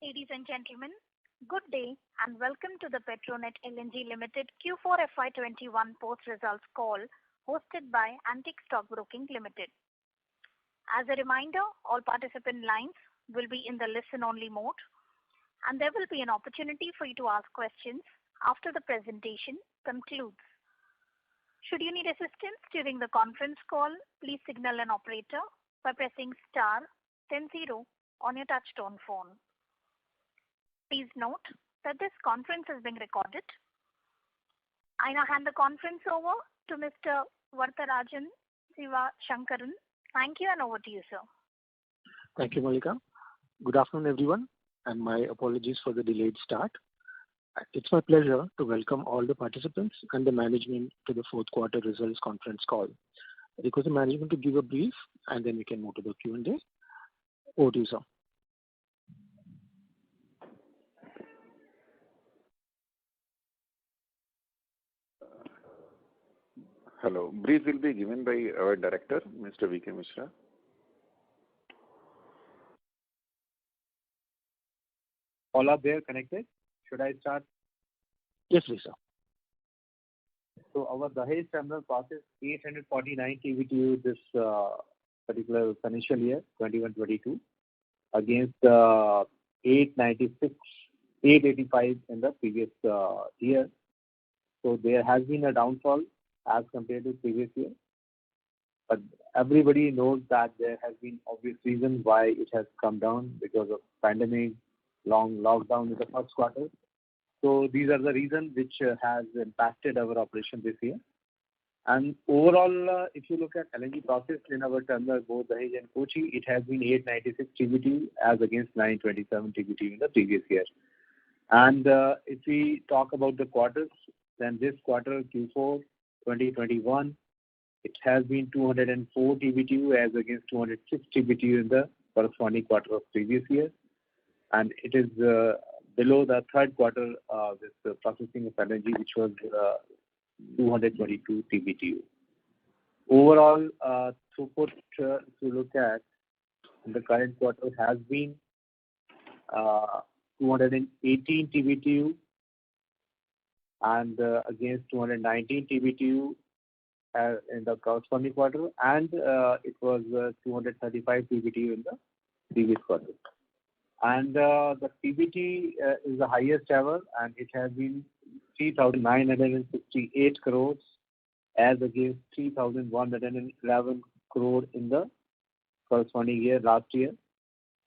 Ladies and gentlemen, good day and welcome to the Petronet LNG Limited Q4 FY21 post-results call hosted by Antique Stock Broking Limited. As a reminder, all participant lines will be in the listen-only mode, and there will be an opportunity for you to ask questions after the presentation concludes. Should you need assistance during the conference call, please signal an operator by pressing star then 0 on your touchtone phone. Please note that this conference is being recorded. I now hand the conference over to Mr. Varatharajan Sivasankaran. Thank you and over to you, sir. Thank you, Malika. Good afternoon, everyone, and my apologies for the delayed start. It's my pleasure to welcome all the participants and the management to the fourth quarter results conference call. Request the management to give a brief and then we can move to the Q&A. Over to you, sir. Hello. Brief will be given by our director, Mr. V.K. Mishra. All are there connected? Should I start? Yes, please, sir. So our Dahej terminal processed 849 TBTU this particular financial year, 21-22, against 885 in the previous year. So there has been a downfall as compared to previous year. But everybody knows that there has been obvious reasons why it has come down because of pandemic, long lockdown in the first quarter. So these are the reasons which has impacted our operation this year. And overall, if you look at LNG processed in our terminal, both Dahej and Kochi, it has been 896 TBTU as against 927 TBTU in the previous year. And if we talk about the quarters, then this quarter, Q4 2021, it has been 204 TBTU as against 206 TBTU in the corresponding quarter of previous year. And it is below the third quarter with the processing of LNG, which was 222 TBTU. Overall, throughput, if you look at in the current quarter, has been 218 TBTU and against 219 TBTU in the corresponding quarter, and it was 235 TBTU in the previous quarter. And the TBT is the highest ever, and it has been 3,968 crores as against 3,111 crore in the corresponding year last year.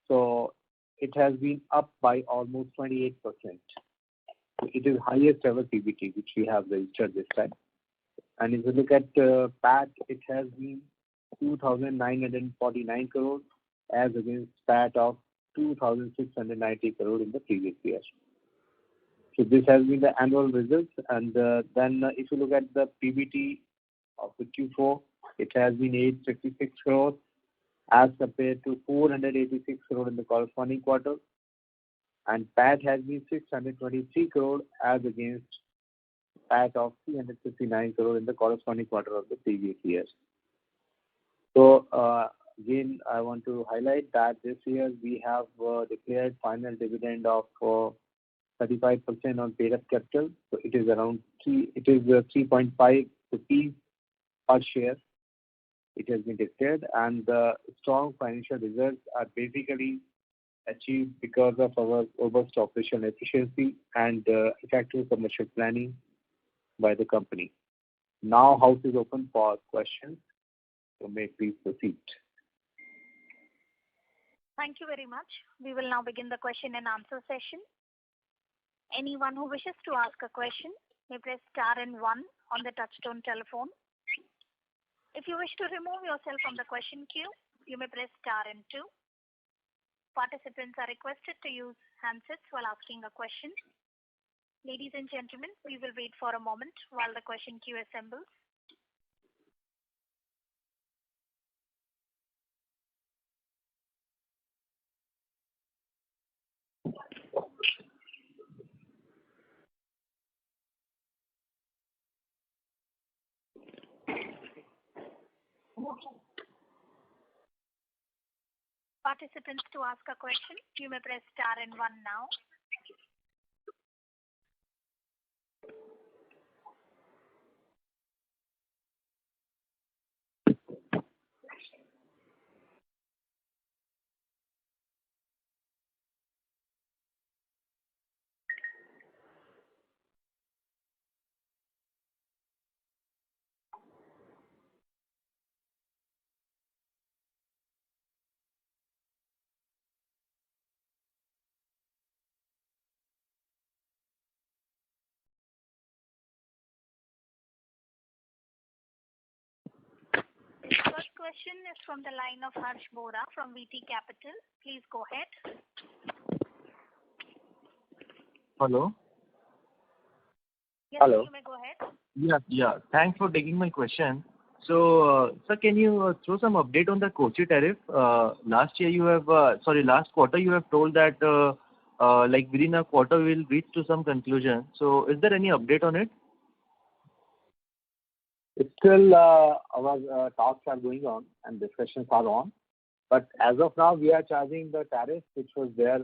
So it has been up by almost 28%. It is highest ever TBT which we have registered this time. And if you look at PAT, it has been 2,949 crores as against PAT of 2,690 crore in the previous year. So this has been the annual results. And then if you look at the PBT of the Q4, it has been 856 crores as compared to 486 crore in the corresponding quarter. And PAT has been 623 crore as against PAT of 359 crore in the corresponding quarter of the previous year. So again, I want to highlight that this year we have declared final dividend of 35% on paid up capital. So it is around 3.5 rupees per share. It has been declared, and the strong financial results are basically achieved because of our robust operational efficiency and effective commercial planning by the company. Now, house is open for questions. So may please proceed. Thank you very much. We will now begin the question and answer session. Anyone who wishes to ask a question may press star and 1 on the touchtone telephone. If you wish to remove yourself from the question queue, you may press star and 2. Participants are requested to use handsets while asking a question. Ladies and gentlemen, we will wait for a moment while the question queue assembles. Participants, to ask a question, you may press star and 1 now. First question is from the line of Harsh Bora from VT Capital. Please go ahead. Hello. Yes, Hello. you may go ahead. Yeah. Thanks for taking my question. So, sir, can you throw some update on the Kochi tariff? Last quarter you have told that like within a quarter we'll reach to some conclusion. So, is there any update on it? It's still our talks are going on and discussions are on. But as of now, we are charging the tariff which was there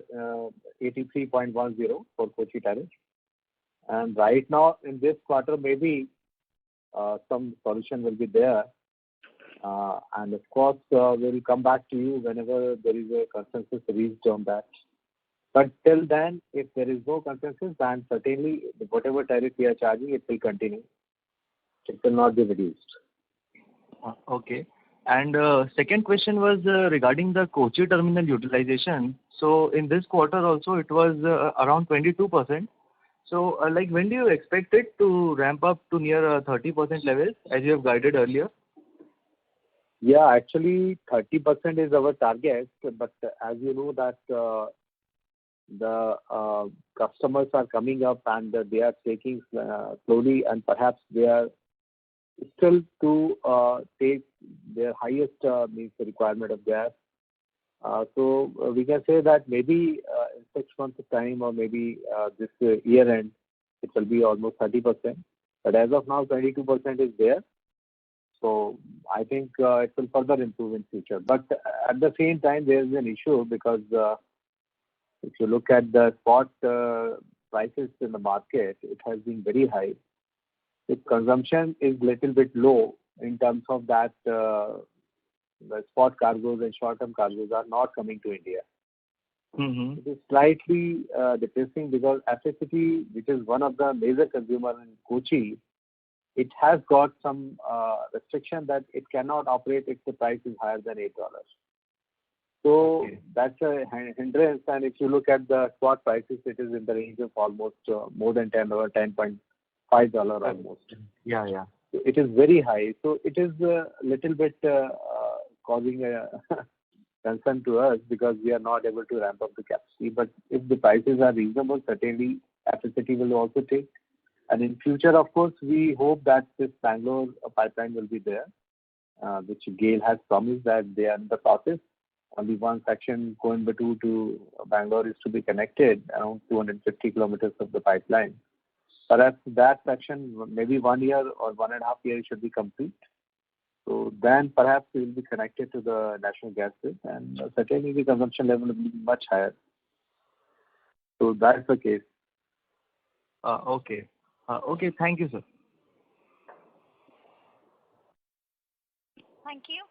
83.10 for Kochi tariff. And right now in this quarter, maybe some solution will be there. And of course, we will come back to you whenever there is a consensus reached on that. But till then, if there is no consensus, then certainly whatever tariff we are charging, it will continue. It will not be reduced. Okay. And second question was regarding the Kochi terminal utilization. So in this quarter also it was around 22%. So like when do you expect it to ramp up to near 30% levels as you have guided earlier? Yeah, actually 30% is our target, but as you know that the customers are coming up and they are taking slowly, and perhaps they are still to take their highest means the requirement of gas. So we can say that maybe in 6 months of time or maybe this year end, it will be almost 30%. But as of now, 22% is there. So I think it will further improve in future. But at the same time, there is an issue because if you look at the spot prices in the market, it has been very high. The consumption is little bit low in terms of that the spot cargoes and short-term cargoes are not coming to India. Mm-hmm. It is slightly depressing because FACT, which is one of the major consumers in Kochi, it has got some restriction that it cannot operate if the price is higher than $8. So that's a hindrance. And if you look at the spot prices, it is in the range of almost more than $10, $10.5 almost. Yeah. So it is very high. So it is a little bit causing a concern to us because we are not able to ramp up the capacity. But if the prices are reasonable, certainly FACT will also take. And in future, of course, we hope that this Bangalore pipeline will be there, which GAIL has promised that they are in the process. Only one section, Coimbatore to Bangalore, is to be connected, around 250 kilometers of the pipeline. Perhaps that section, maybe 1 year or 1.5 years should be complete. So then perhaps we will be connected to the national gas grid and certainly the consumption level will be much higher. So that's the case. Okay. Okay, thank you, sir. Thank you.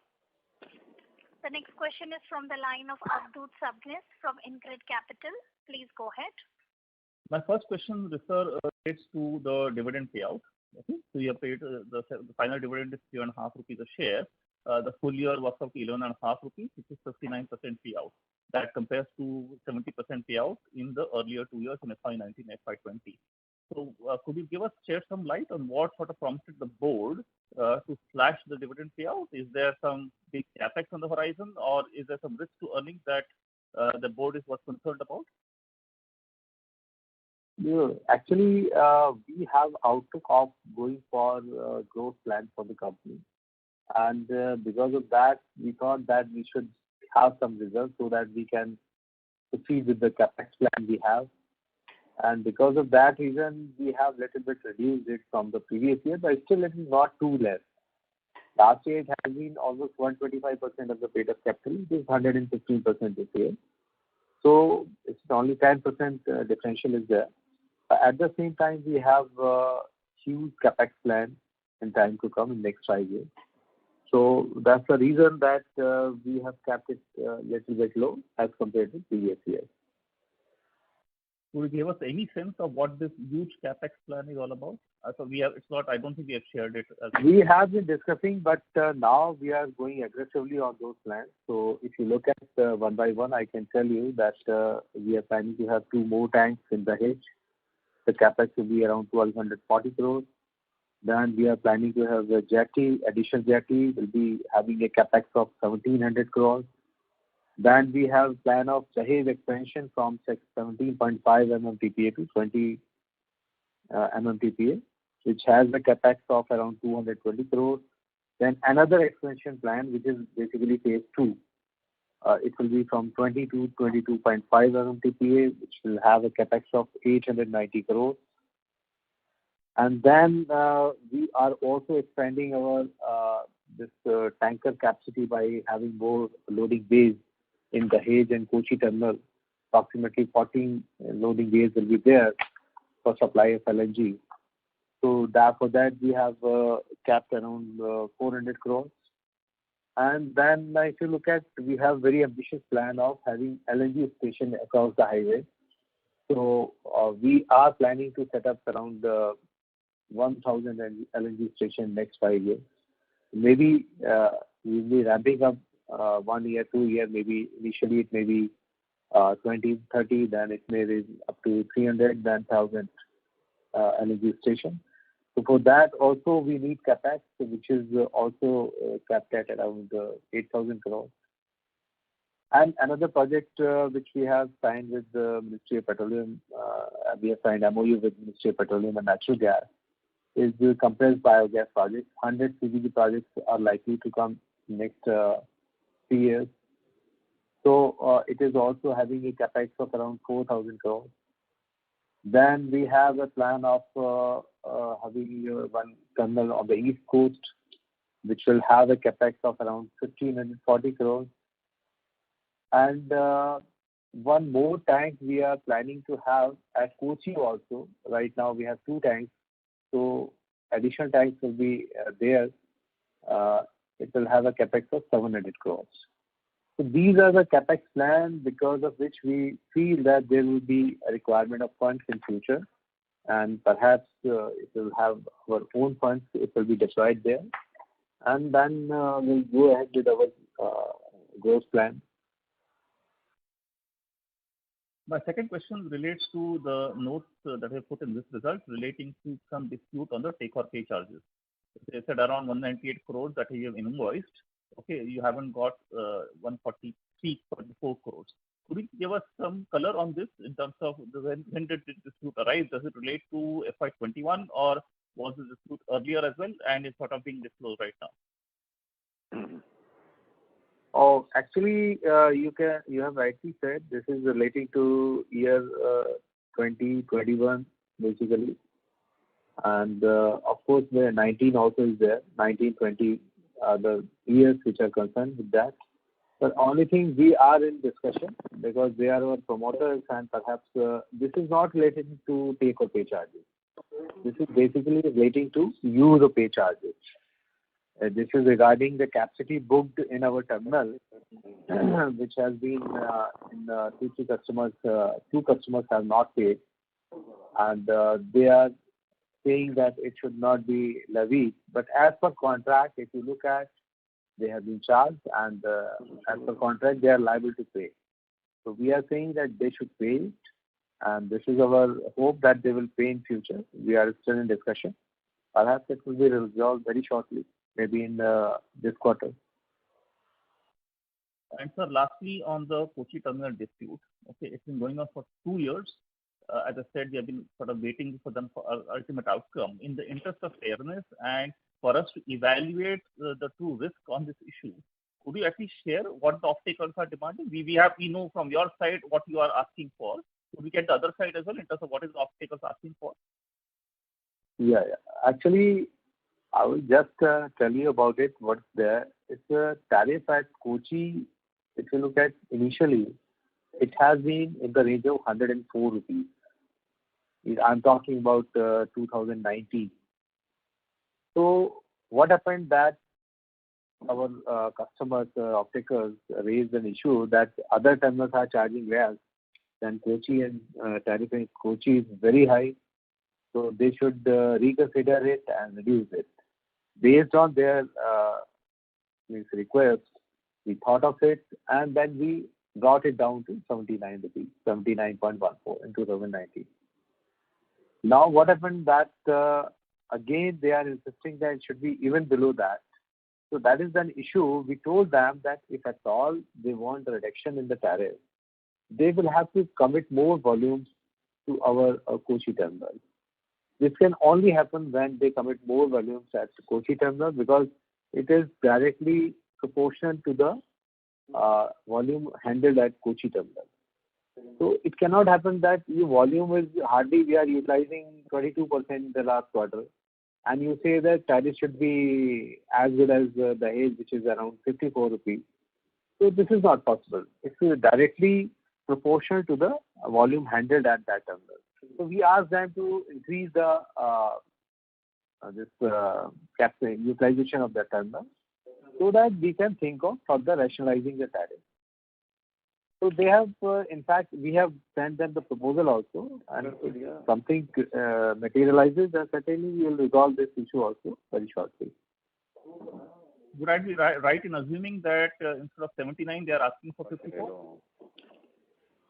The next question is from the line of Avadhoot Sabnis from InCred Capital. Please go ahead. My first question relates to the dividend payout. Okay, so you have paid the final dividend is 3.5 rupees a share. The full year works out to 11.5 rupees, which is 59% payout. That compares to 70% payout in the earlier 2 years in FY19 and FY20. So could you shed some light on what sort of prompted the board to slash the dividend payout? Is there some big capex on the horizon, or is there some risk to earnings that the board was concerned about? Yeah, actually, we have outlook of going for growth plan for the company. And because of that, we thought that we should have some results so that we can proceed with the capex plan we have. And because of that reason, we have little bit reduced it from the previous year, but still it is not too less. Last year it has been almost 125% of the paid up capital. It is 115% this year. So it's only 10% differential is there. At the same time, we have huge capex plan in time to come in next 5 years. So that's the reason that we have kept it little bit low as compared to previous years. Could you give us any sense of what this huge capex plan is all about? So we have, it's not, I don't think we have shared it. We have been discussing, but now we are going aggressively on those plans. So if you look at one by one, I can tell you that we are planning to have 2 more tanks in Dahej. The capex will be around 1,240 crores. Then we are planning to have a jetty, additional jetty will be having a capex of 1,700 crores. Then we have plan of Dahej expansion from 17.5 MMTPA to 20 MMTPA, which has a capex of around 220 crores. Then another expansion plan, which is basically phase 2. It will be from 20 to 22.5 MMTPA, which will have a capex of 890 crores. And then we are also expanding our this tanker capacity by having more loading bays in Dahej and Kochi terminal. Approximately 14 loading bays will be there for supply of LNG. So for that we have capped around 400 crores. And then if you look at, we have very ambitious plan of having LNG station across the highway. So we are planning to set up around 1,000 LNG station next 5 years. Maybe we will be ramping up 1 year, 2 year, maybe initially it may be 20, 30, then it may be up to 300, then 1,000 LNG station. So for that also we need capex, which is also capped at around 8,000 crores. And another project which we have signed with the Ministry of Petroleum, we have signed MOU with Ministry of Petroleum and Natural Gas, is the compressed biogas project. 100 CBG projects are likely to come next 3 years. So it is also having a capex of around 4,000 crores. Then we have a plan of having one terminal on the east coast, which will have a capex of around 1,540 crores. And one more tank we are planning to have at Kochi also. Right now we have 2 tanks. So additional tanks will be there. It will have a capex of 700 crores. So these are the capex plan because of which we feel that there will be a requirement of funds in future, and perhaps it will have our own funds. It will be deployed there, and then we'll go ahead with our growth plan. My second question relates to the notes that I put in this result relating to some dispute on the take or pay charges. They said around 198 crores that you have invoiced. Okay, you haven't got 144 crores. Could you give us some color on this in terms of when did this dispute arise? Does it relate to FY21 or was the dispute earlier as well and it's sort of being disclosed right now? Oh, actually, you have rightly said this is relating to year 2021 basically, and of course the 19 also is there. 19, 20 are the years which are concerned with that. But only thing we are in discussion because they are our promoters and perhaps this is not related to take or pay charges. This is basically relating to use or pay charges. This is regarding the capacity booked in our terminal, which has been in 2 customers. 2 customers have not paid, and they are saying that it should not be levied. But as per contract, if you look at, they have been charged, and as per contract, they are liable to pay. So we are saying that they should pay it, and this is our hope that they will pay in future. We are still in discussion. Perhaps it will be resolved very shortly, maybe in this quarter. And sir, lastly, on the Kochi terminal dispute, okay, it's been going on for 2 years. As I said, we have been sort of waiting for them for ultimate outcome. In the interest of fairness and for us to evaluate the true risk on this issue, could you actually share what the off-takers are demanding? We know from your side what you are asking for. Could we get the other side as well in terms of what is the off-takers asking for? Yeah. Actually, I will just tell you about it, what's there. It's a tariff at Kochi. If you look at initially, it has been in the range of 104 rupees. I'm talking about 2019. So what happened that our customers, off-takers raised an issue that other terminals are charging less than Kochi, and tariff in Kochi is very high. So they should reconsider it and reduce it. Based on their request, we thought of it and then we brought it down to 79 rupees, 79.14 in 2019. Now what happened that again they are insisting that it should be even below that. So that is an issue. We told them that if at all they want a reduction in the tariff, they will have to commit more volumes to our Kochi terminal. This can only happen when they commit more volumes at Kochi terminal, because it is directly proportional to the volume handled at Kochi terminal. So it cannot happen that your volume is hardly, we are utilizing 22% in the last quarter, and you say that tariff should be as good as the Dahej, which is around 54 rupees. So this is not possible. It's directly proportional to the volume handled at that terminal. So we asked them to increase the utilization of the terminal so that we can think of further rationalizing the tariff. So they have, in fact, we have sent them the proposal also, and if something materializes, then certainly we will resolve this issue also very shortly. Would I be right in assuming that instead of 79, they are asking for 54?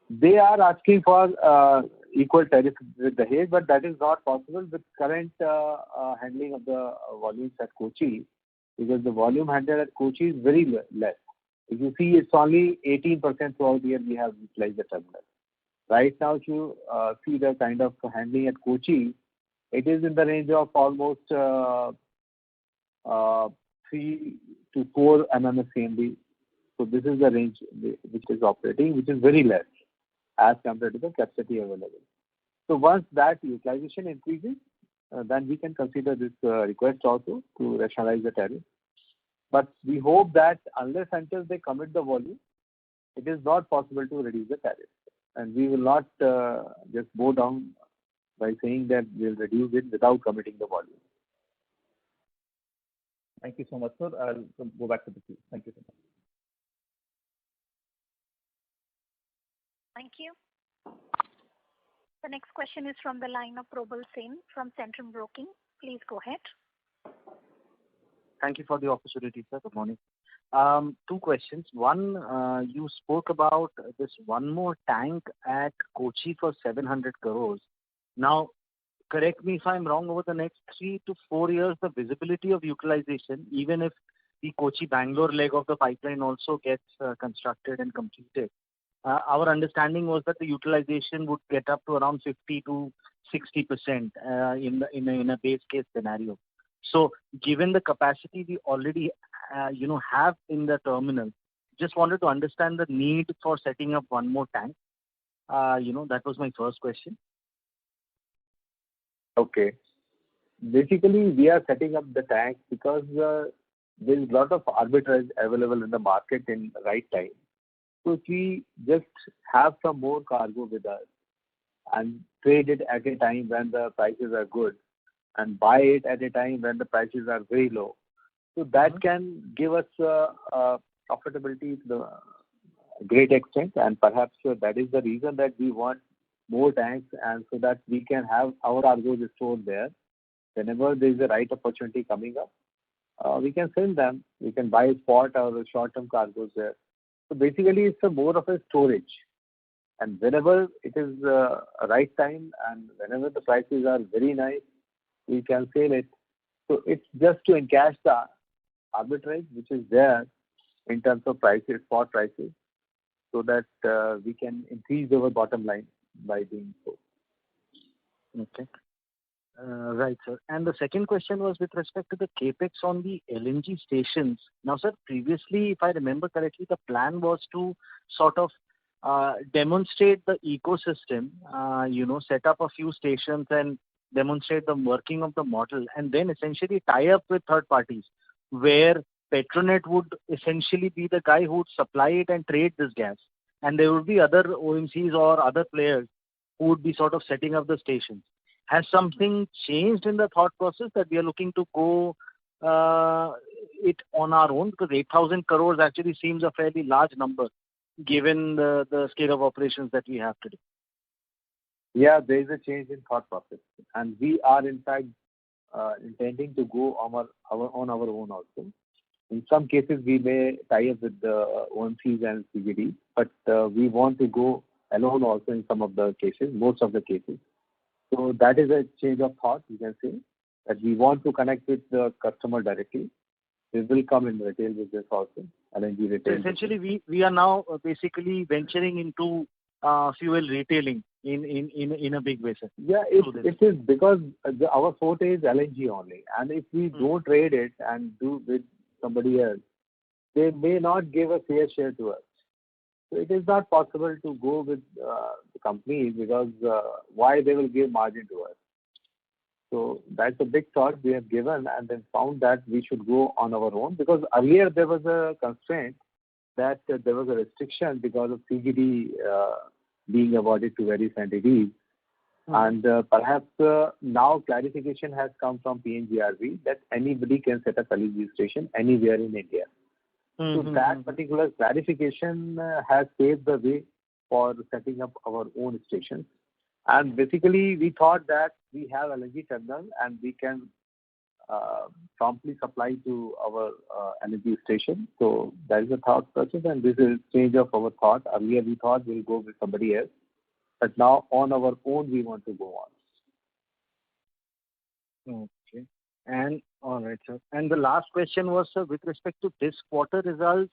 They are asking for equal tariff with Dahej, but that is not possible with current handling of the volumes at Kochi, because the volume handled at Kochi is very less. If you see, it's only 18% throughout the year we have utilized the terminal. Right now, if you see the kind of handling at Kochi, it is in the range of almost 3 to 4 MMSCMD. So this is the range which is operating, which is very less as compared to the capacity available. So once that utilization increases, then we can consider this request also to rationalize the tariff. But we hope that unless until they commit the volume, it is not possible to reduce the tariff. And we will not just go down by saying that we will reduce it without committing the volume. Thank you so much, sir. I'll go back to the queue. Thank you so much. Thank you. The next question is from the line of Probal Sen from Centrum Broking. Please go ahead. Thank you for the opportunity, sir. Good morning. Two questions. One, you spoke about this one more tank at Kochi for 700 crores. Now, correct me if I'm wrong, over the next 3 to 4 years, the visibility of utilization, even if the Kochi-Bangalore leg of the pipeline also gets constructed and completed, our understanding was that the utilization would get up to around 50 to 60% in a base case scenario. So, given the capacity we already have in the terminal, just wanted to understand the need for setting up one more tank. That was my first question. Okay. Basically, we are setting up the tank because there is a lot of arbitrage available in the market in the right time. So if we just have some more cargo with us and trade it at a time when the prices are good and buy it at a time when the prices are very low, so that can give us profitability to a great extent, and perhaps that is the reason that we want more tanks, and so that we can have our cargoes stored there. Whenever there is a right opportunity coming up, we can sell them. We can buy spot or short-term cargoes there. So basically, it's more of a storage. And whenever it is a right time and whenever the prices are very nice, we can sell it. So it's just to encash the arbitrage which is there in terms of prices, spot prices, so that we can increase our bottom line by doing so. Okay. Right, sir. And the second question was with respect to the capex on the LNG stations. Now, sir, previously, if I remember correctly, the plan was to sort of demonstrate the ecosystem, set up a few stations and demonstrate the working of the model, and then essentially tie up with third parties, where Petronet would essentially be the guy who would supply it and trade this gas. And there would be other OMCs or other players who would be sort of setting up the stations. Has something changed in the thought process that we are looking to go it on our own? Because 8,000 crores actually seems a fairly large number given the scale of operations that we have today. Yeah, there is a change in thought process. And we are in fact intending to go on our own also. In some cases, we may tie up with the OMCs and CGD, but we want to go alone also in some of the cases, most of the cases. So that is a change of thought, you can say, that we want to connect with the customer directly. This will come in retail business also, LNG retail. So essentially, we are now basically venturing into fuel retailing in a big way, sir. Yeah, it is because our forte is LNG only. And if we don't trade it and do with somebody else, they may not give a fair share to us. So it is not possible to go with the companies because why they will give margin to us. So that's a big thought we have given and then found that we should go on our own, because earlier there was a constraint that there was a restriction because of CGD being awarded to various entities. And perhaps now clarification has come from PNGRB that anybody can set up LNG station anywhere in India. So that particular clarification has paved the way for setting up our own stations. And basically, we thought that we have LNG terminal and we can promptly supply to our LNG station. So that is the thought process, and this is change of our thought. Earlier we thought we'll go with somebody else, but now on our own we want to go on. Okay. And all right, sir. And the last question was, sir, with respect to this quarter results,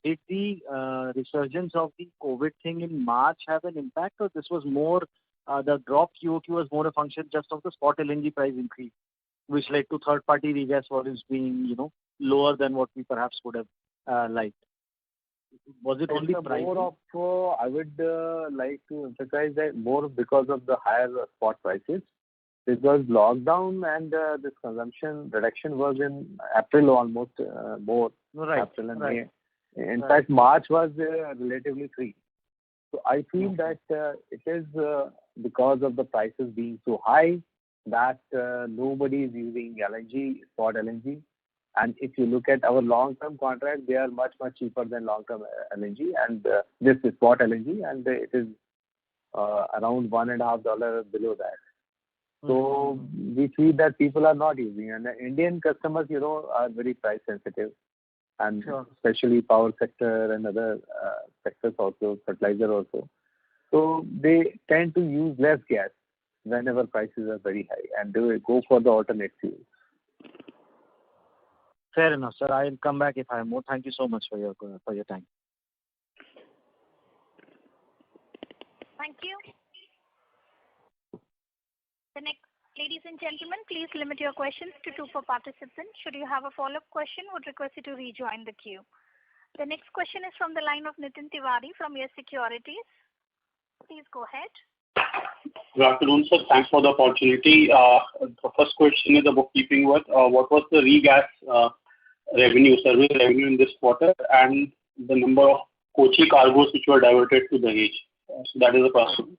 did the resurgence of the COVID thing in March have an impact, or this was more the drop QOQ was more a function just of the spot LNG price increase, which led to third-party regas volumes being lower than what we perhaps would have liked? Was it only pricing? More of, I would like to emphasize that more because of the higher spot prices. Because lockdown and this consumption reduction was in April almost more. Right. April and May. In fact, March was relatively free. So I feel that it is because of the prices being so high that nobody is using LNG, spot LNG. And if you look at our long-term contract, they are much, much cheaper than long-term LNG. And this is spot LNG, and it is around $1.50 below that. So we see that people are not using, and the Indian customers, are very price sensitive, and especially power sector and other sectors also, fertilizer also. So they tend to use less gas whenever prices are very high, and they go for the alternate fuels. Fair enough, sir. I'll come back if I have more. Thank you so much for your time. Thank you. Ladies and gentlemen, please limit your questions to 2 per participant. Should you have a follow-up question, would request you to rejoin the queue. The next question is from the line of Nitin Tiwari from Yes Securities. Please go ahead. Good afternoon, sir. Thanks for the opportunity. The first question is a bookkeeping one. What was the regas service revenue in this quarter, and the number of Kochi cargoes which were diverted to Dahej? So that is the first one.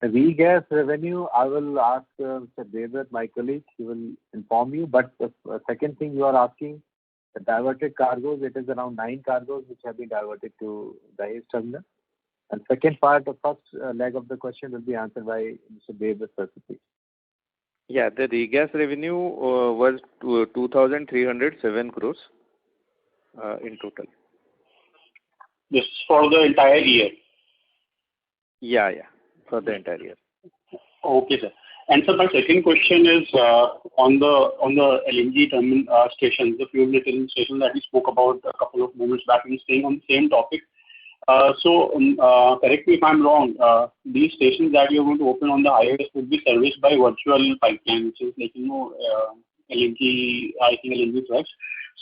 Regas revenue, I will ask Mr. Devat, my colleague, he will inform you. But the second thing you are asking, the diverted cargoes, it is around 9 cargoes which have been diverted to Dahej terminal. And second part, the first leg of the question will be answered by Mr. Devat specifically. Yeah, the regas revenue was 2,307 crores in total. This is for the entire year? Yeah, for the entire year. Okay, sir. And sir, my second question is on the LNG terminal stations, the fuel retailing station that we spoke about a couple of moments back, and staying on the same topic. So correct me if I'm wrong, these stations that you're going to open on the highways would be serviced by virtual pipeline, which is like, LNG trucks.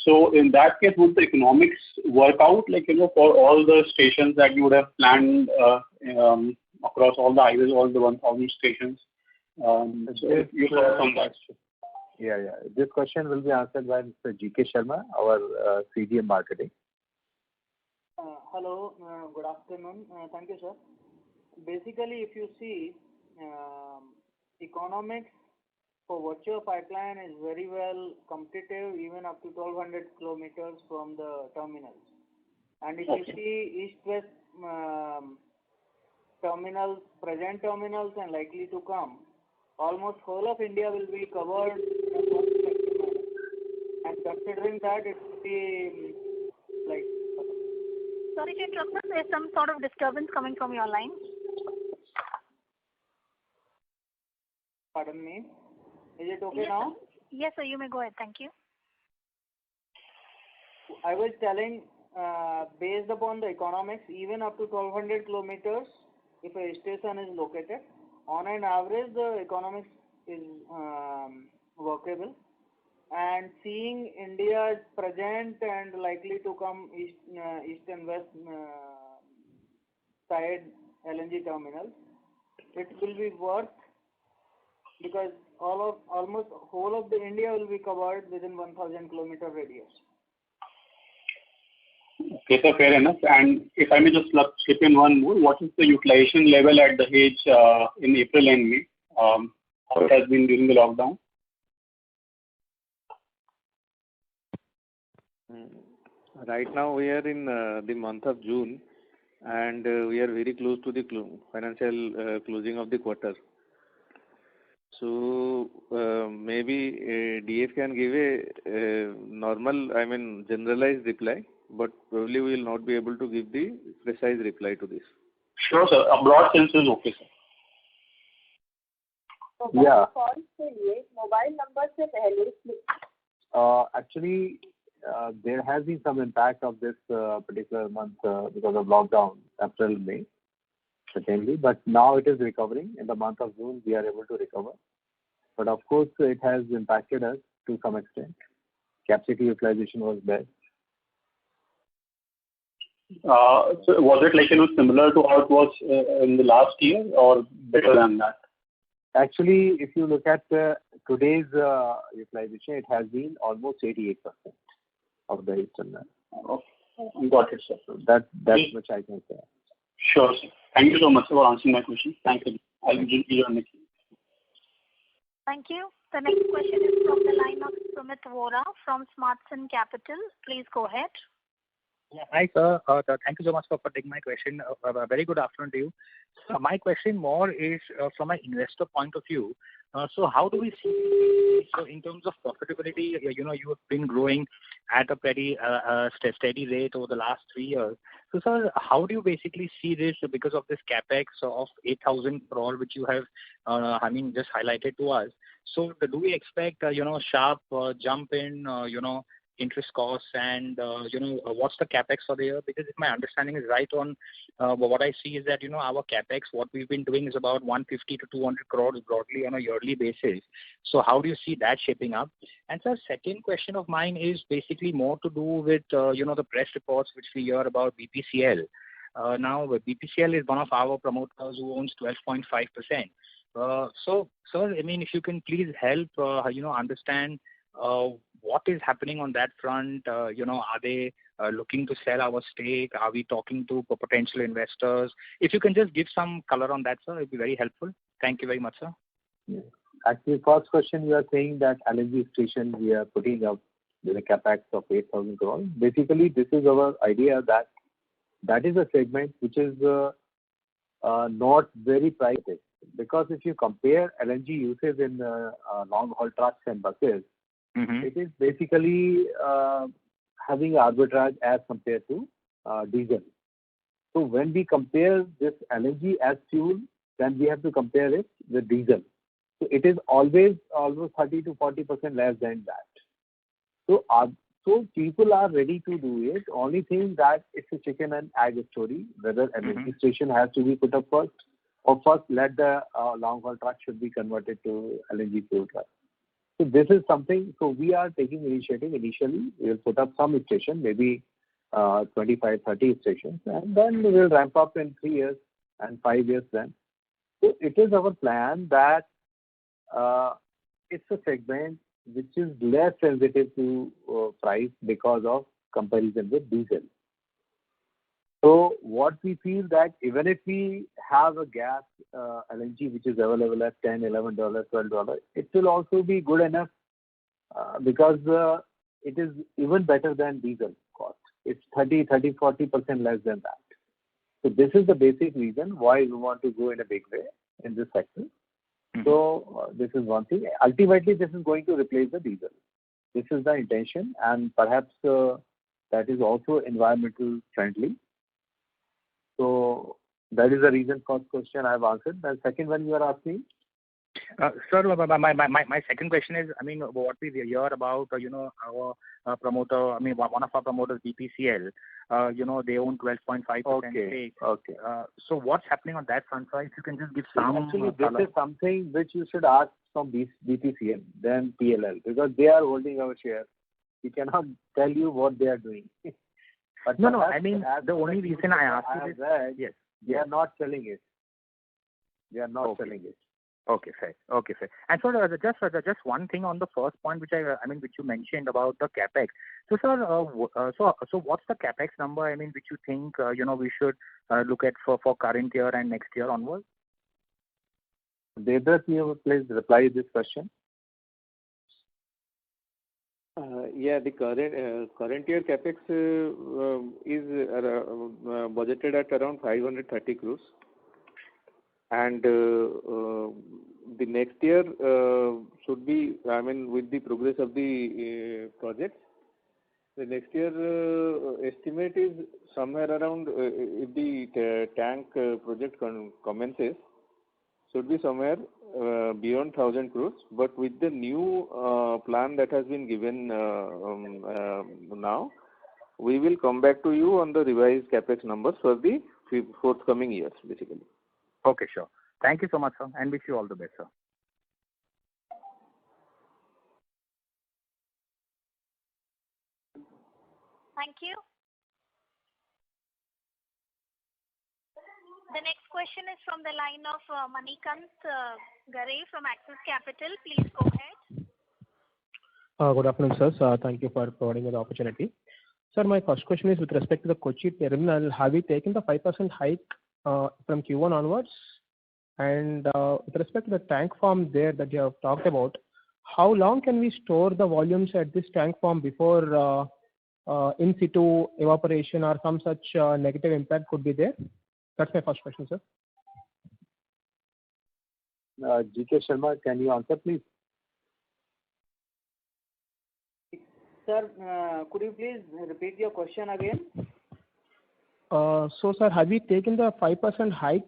So in that case, would the economics work out, for all the stations that you would have planned across all the highways, all the 1,000 stations. So you thoughts on that? Yeah. This question will be answered by Mr. G.K. Sharma, our CGM Marketing. Hello, good afternoon. Thank you, sir. Basically, if you see, economics for virtual pipeline is very well competitive, even up to 1,200 kilometers from the terminals. And if you see east-west terminals, present terminals and likely to come, almost whole of India will be covered in one effective manner. And considering that, it will be like... Sorry to interrupt, sir. There's some sort of disturbance coming from your line. Pardon me. Is it okay Yes, now? sir. Yes, sir. You may go ahead. Thank you. I was telling, based upon the economics, even up to 1,200 kilometers, if a station is located, on an average, the economics is workable. And seeing India's present and likely to come east and west side LNG terminals, it will be worth, because almost whole of the India will be covered within 1,000 kilometer radius. Okay, so fair enough. And if I may just slip in one more, what is the utilization level at Dahej in April and May? How it has been during the lockdown? Right now we are in the month of June, and we are very close to the financial closing of the quarter. So maybe DF can give a normal, generalized reply, but probably we will not be able to give the precise reply to this. Sure, sir. A broad sense is okay, sir. Yeah. Mobile number से पहले Actually, there has been some impact of this particular month because of lockdown, April, May, certainly. But now it is recovering. In the month of June, we are able to recover. But of course, it has impacted us to some extent. Capacity utilization was bad. So was it similar to how it was in the last year, or better than that? Actually, if you look at today's utilization, it has been almost 88% of the eastern line. Okay. Got it, sir. So that's much I can say. Sure, sir. Thank you so much for answering my question. Thank you. I will give you a next. Thank you. The next question is from the line of Sumit Vora from Smartsun Capital. Please go ahead. Yeah, hi, sir. Thank you so much for taking my question. Very good afternoon to you. So my question more is from an investor point of view. So how do we see, so in terms of profitability, you have been growing at a pretty steady rate over the last 3 years. So, sir, how do you basically see this because of this capex of 8,000 crore, which you have, just highlighted to us? So do we expect, sharp jump in, interest costs and, what's the capex for the year? Because if my understanding is right on what I see is that, our capex, what we've been doing is about 150 to 200 crores broadly on a yearly basis. So how do you see that shaping up? And sir, second question of mine is basically more to do with, the press reports which we hear about BPCL. Now, BPCL is one of our promoters who owns 12.5%. So, sir, if you can please help, understand what is happening on that front. Are they looking to sell our stake? Are we talking to potential investors? If you can just give some color on that, sir, it would be very helpful. Thank you very much, sir. Yeah. Actually, first question, you are saying that LNG station we are putting up with a capex of 8,000 crores. Basically, this is our idea that is a segment which is not very pricey. Because if you compare LNG usage in long-haul trucks and buses, it is basically having arbitrage as compared to diesel. So when we compare this LNG as fuel, then we have to compare it with diesel. So it is always almost 30 to 40% less than that. So people are ready to do it. Only thing that it's a chicken and egg story, whether LNG station has to be put up first, or first let the long-haul truck should be converted to LNG fuel truck. So this is something, so we are taking initiative initially. We will put up some station, maybe 25, 30 stations, and then we will ramp up in 3 years and 5 years then. So it is our plan that it's a segment which is less sensitive to price because of comparison with diesel. So what we feel that even if we have a gas LNG which is available at $10, $11, $12, it will also be good enough because it is even better than diesel cost. It's 40% less than that. So this is the basic reason why we want to go in a big way in this sector. So this is one thing. Ultimately, this is going to replace the diesel. This is the intention, and perhaps that is also environmental friendly. So that is the reason. First question I have answered. The second one you are asking. Sir, my second question is, I mean, what we hear about, our promoter, I mean, one of our promoters, BPCL, they own 12.5% stake. Okay. So what's happening on that front, sir? If you can just give some... Actually, this is something which you should ask from BPCL, then PLL, because they are holding our share. We cannot tell you what they are doing. But no, I mean, the only reason I asked you is... Yes. They are not selling it. They are not selling it. Okay, fair. And so just one thing on the first point, which which you mentioned about the capex. So sir, so what's the capex number? I mean, which you think we should look at for current year and next year onwards? Devdutt, you please reply this question. The current year capex is budgeted at around 530 crores. And the next year should be, with the progress of the project, the next year estimate is somewhere around, if the tank project commences, should be somewhere beyond 1,000 crores. But with the new plan that has been given now, we will come back to you on the revised capex numbers for the forthcoming years, basically. Okay, sure. Thank you so much, sir, and wish you all the best, sir. Thank you. The next question is from the line of Manikant Garre from Axis Capital. Please go ahead. Good afternoon, sir. Thank you for providing me the opportunity. Sir, my first question is with respect to the Kochi terminal. Have we taken the 5% hike from Q1 onwards? And with respect to the tank farm there that you have talked about, how long can we store the volumes at this tank farm before in situ evaporation or some such negative impact could be there? That's my first question, sir. G.K. Sharma, can you answer, please? Sir, could you please repeat your question again? So, sir, have we taken the 5% hike,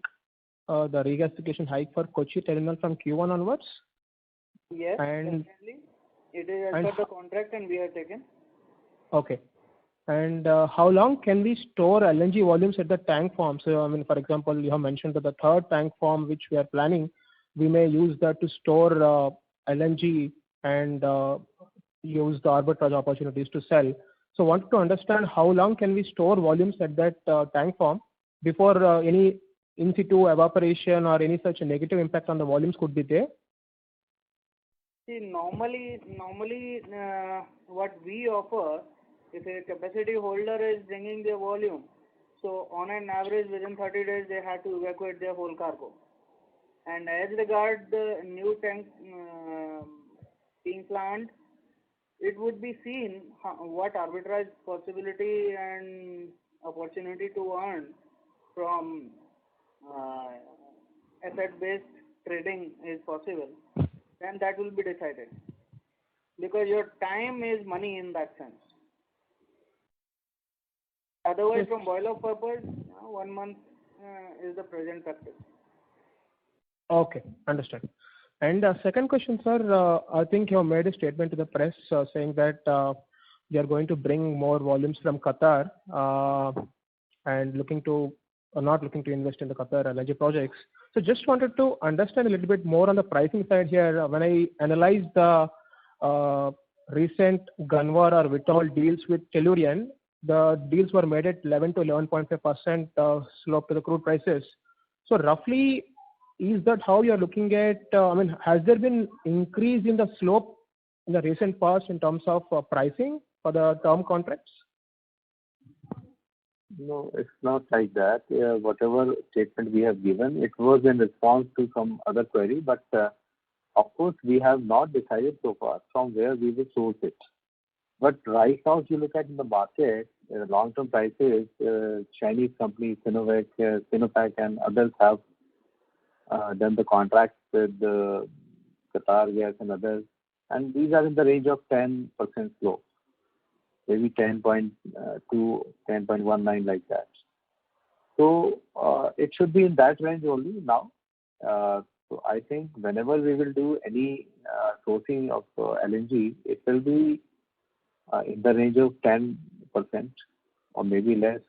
the regasification hike for Kochi terminal from Q1 onwards? Yes, definitely. It is as per the contract and we have taken. Okay. And how long can we store LNG volumes at the tank farm? So, for example, you have mentioned that the third tank farm which we are planning, we may use that to store LNG and use the arbitrage opportunities to sell. So, wanted to understand how long can we store volumes at that tank farm before any in situ evaporation or any such negative impact on the volumes could be there? See, normally, what we offer, if a capacity holder is bringing their volume, so on an average within 30 days they have to evacuate their whole cargo. And as regards the new tank being planned, it would be seen what arbitrage possibility and opportunity to earn from asset-based trading is possible. Then that will be decided. Because your time is money in that sense. Otherwise, from boil-off purpose, 1 month is the present practice. Okay, understood. And second question, sir, I think you have made a statement to the press saying that you are going to bring more volumes from Qatar and not looking to invest in the Qatar LNG projects. So just wanted to understand a little bit more on the pricing side here. When I analyzed the recent Ganwar or Vitol deals with Tellurian, the deals were made at 11 to 11.5% slope to the crude prices. So roughly, is that how you are looking at? Has there been increase in the slope in the recent past in terms of pricing for the term contracts? No, it's not like that. Whatever statement we have given, it was in response to some other query, but of course, we have not decided so far from where we will source it. But right now, if you look at in the market, long-term prices, Chinese companies, Sinovac, Sinopec, and others have done the contracts with Qatar Gas and others, and these are in the range of 10% slope, maybe 10.2, 10.19 like that. So it should be in that range only now. So I think whenever we will do any sourcing of LNG, it will be in the range of 10% or maybe less.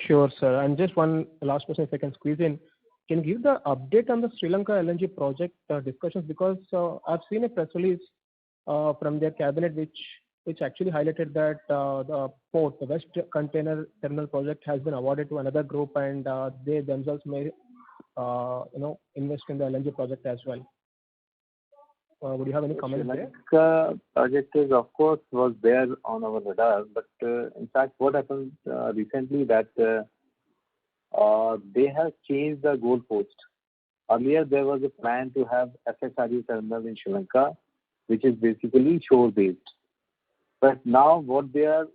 Sure, sir. And just one last question, if I can squeeze in. Can you give the update on the Sri Lanka LNG project discussions? Because I've seen a press release from their cabinet which actually highlighted that the port, the West Container Terminal project, has been awarded to another group, and they themselves may invest in the LNG project as well. Would you have any comments there? The project is, of course, was there on our radar, but in fact, what happened recently that they have changed the goalpost. Earlier, there was a plan to have FSRU terminal in Sri Lanka, which is basically shore-based. But now what they are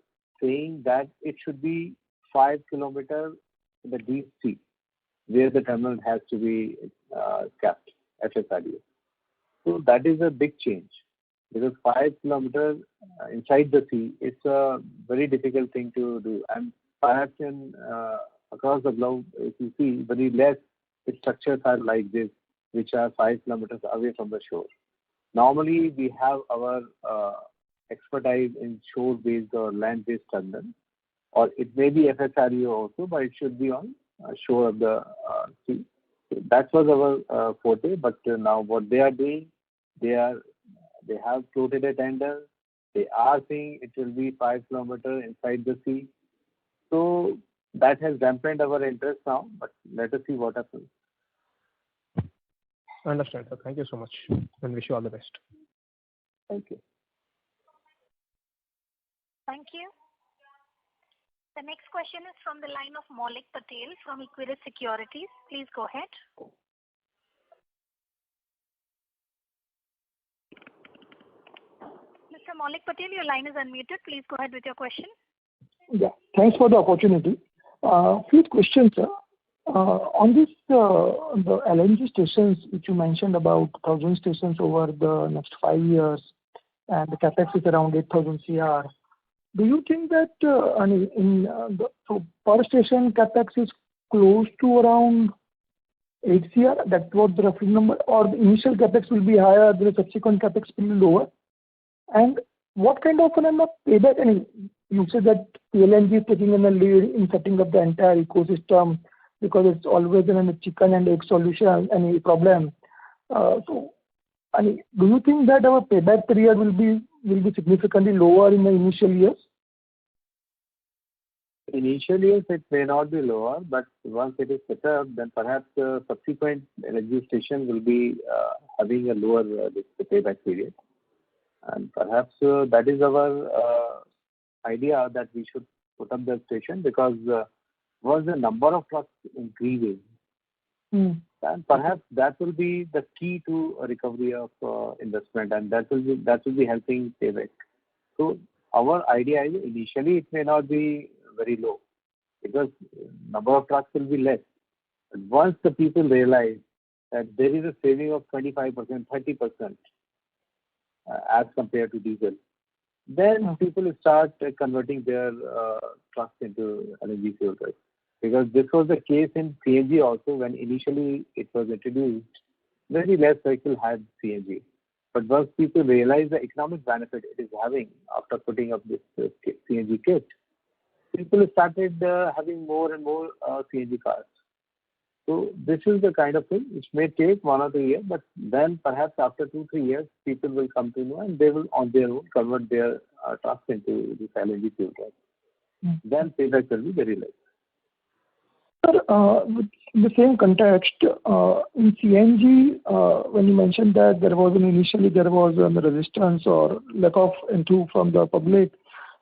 saying that it should be 5 kilometers in the deep sea, where the terminal has to be kept, FSRU. So that is a big change, because 5 kilometers inside the sea, it's a very difficult thing to do. And perhaps across the globe, if you see, very less structures are like this, which are 5 kilometers away from the shore. Normally, we have our expertise in shore-based or land-based terminal, or it may be FSRU also, but it should be on shore of the sea. So that was our forte, but now what they are doing, they have floated a tender. They are saying it will be 5 kilometers inside the sea. So that has dampened our interest now, but let us see what happens. Understand, sir. Thank you so much, and wish you all the best. Thank you. Thank you. The next question is from the line of Maulik Patel from Equirus Securities. Please go ahead. Mr. Maulik Patel, your line is unmuted. Please go ahead with your question. Yeah, thanks for the opportunity. Few questions, sir. On this, the LNG stations, which you mentioned about 1,000 stations over the next 5 years, and the capex is around 8,000 CR. Do you think that per station capex is close to around 8 CR? That's what the roughly number, or the initial capex will be higher, the subsequent capex will be lower? And what kind of payback? You said that LNG is taking in the lead in setting up the entire ecosystem, because it's always in a chicken and egg solution, any problem. Do you think that our payback period will be significantly lower in the initial years? Initial years, it may not be lower, but once it is set up, then perhaps the subsequent LNG station will be having a lower payback period. And perhaps that is our idea, that we should put up the station, because once the number of trucks increases, and perhaps that will be the key to a recovery of investment, and that will be helping payback. So our idea is initially it may not be very low, because number of trucks will be less. But once the people realize that there is a saving of 25%, 30% as compared to diesel, then people will start converting their trucks into LNG fuel trucks. Because this was the case in CNG also. When initially it was introduced, very less vehicles had CNG. But once people realize the economic benefit it is having after putting up this CNG kit, people started having more and more CNG cars. So this is the kind of thing which may take 1 or 2 years, but then perhaps after 2-3 years, people will come to know, and they will on their own convert their trucks into this LNG fuel trucks. Then payback will be very less. Sir, with the same context, in CNG, when you mentioned that initially there was a resistance or lack of entry from the public,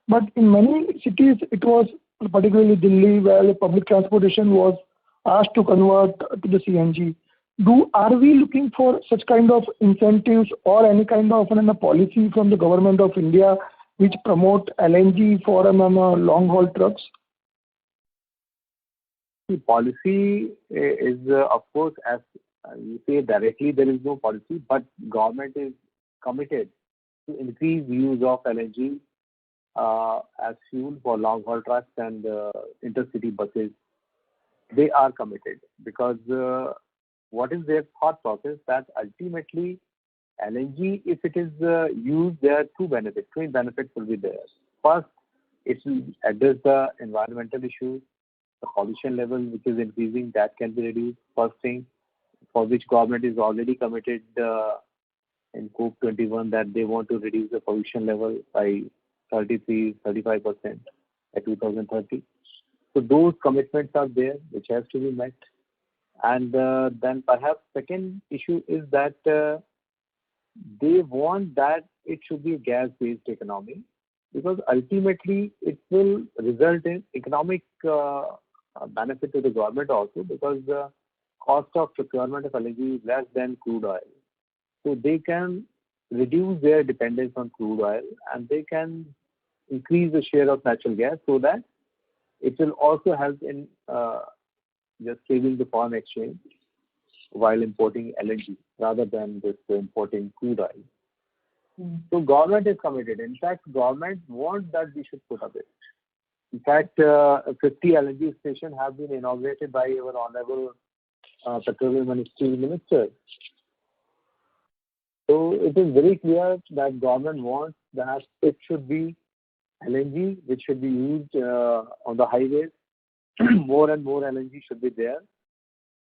but in many cities it was, particularly Delhi, where the public transportation was asked to convert to the CNG. Are we looking for such kind of incentives or any kind of policy from the government of India which promote LNG for long haul trucks? The policy is, of course, as you say directly, there is no policy, but government is committed to increase use of LNG as fuel for long haul trucks and intercity buses. They are committed because what is their thought process that ultimately LNG, if it is used, there are two benefits. Twin benefits will be there. First, it will address the environmental issues, the pollution level which is increasing, that can be reduced. First thing, for which government is already committed in COP21 that they want to reduce the pollution level by 33-35% by 2030. So those commitments are there which has to be met. And then perhaps second issue is that they want that it should be a gas-based economy, because ultimately it will result in economic benefit to the government also, because the cost of procurement of LNG is less than crude oil. So they can reduce their dependence on crude oil and they can increase the share of natural gas, so that it will also help in just saving the foreign exchange while importing LNG rather than just importing crude oil. So government is committed. In fact, government wants that we should put up it. In fact, 50 LNG stations have been inaugurated by our Honorable Petroleum and Steel Minister. So it is very clear that government wants that it should be LNG which should be used on the highways. More and more LNG should be there.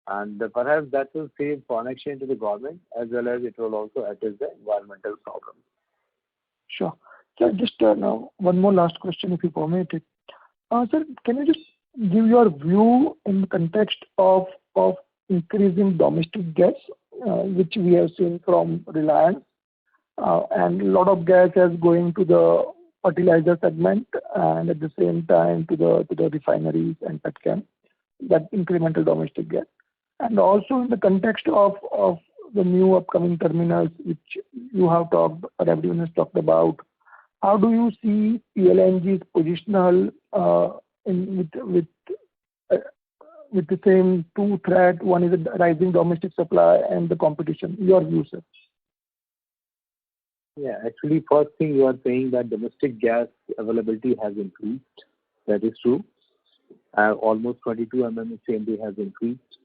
And perhaps that will save foreign exchange to the government, as well as it will also address the environmental problem. Sure. Sir, just now one more last question, if you permit it. Sir, can you just give your view in the context of increasing domestic gas, which we have seen from Reliance, and a lot of gas is going to the fertilizer segment and at the same time to the refineries and petchem, that incremental domestic gas. And also in the context of the new upcoming terminals which you have talked, or everyone has talked about, how do you see PLNG's positional with the same two threat? One is a rising domestic supply and the competition. Your view, sir? Yeah, actually, first thing you are saying that domestic gas availability has increased. That is true. Almost 22 MMSCMD has increased.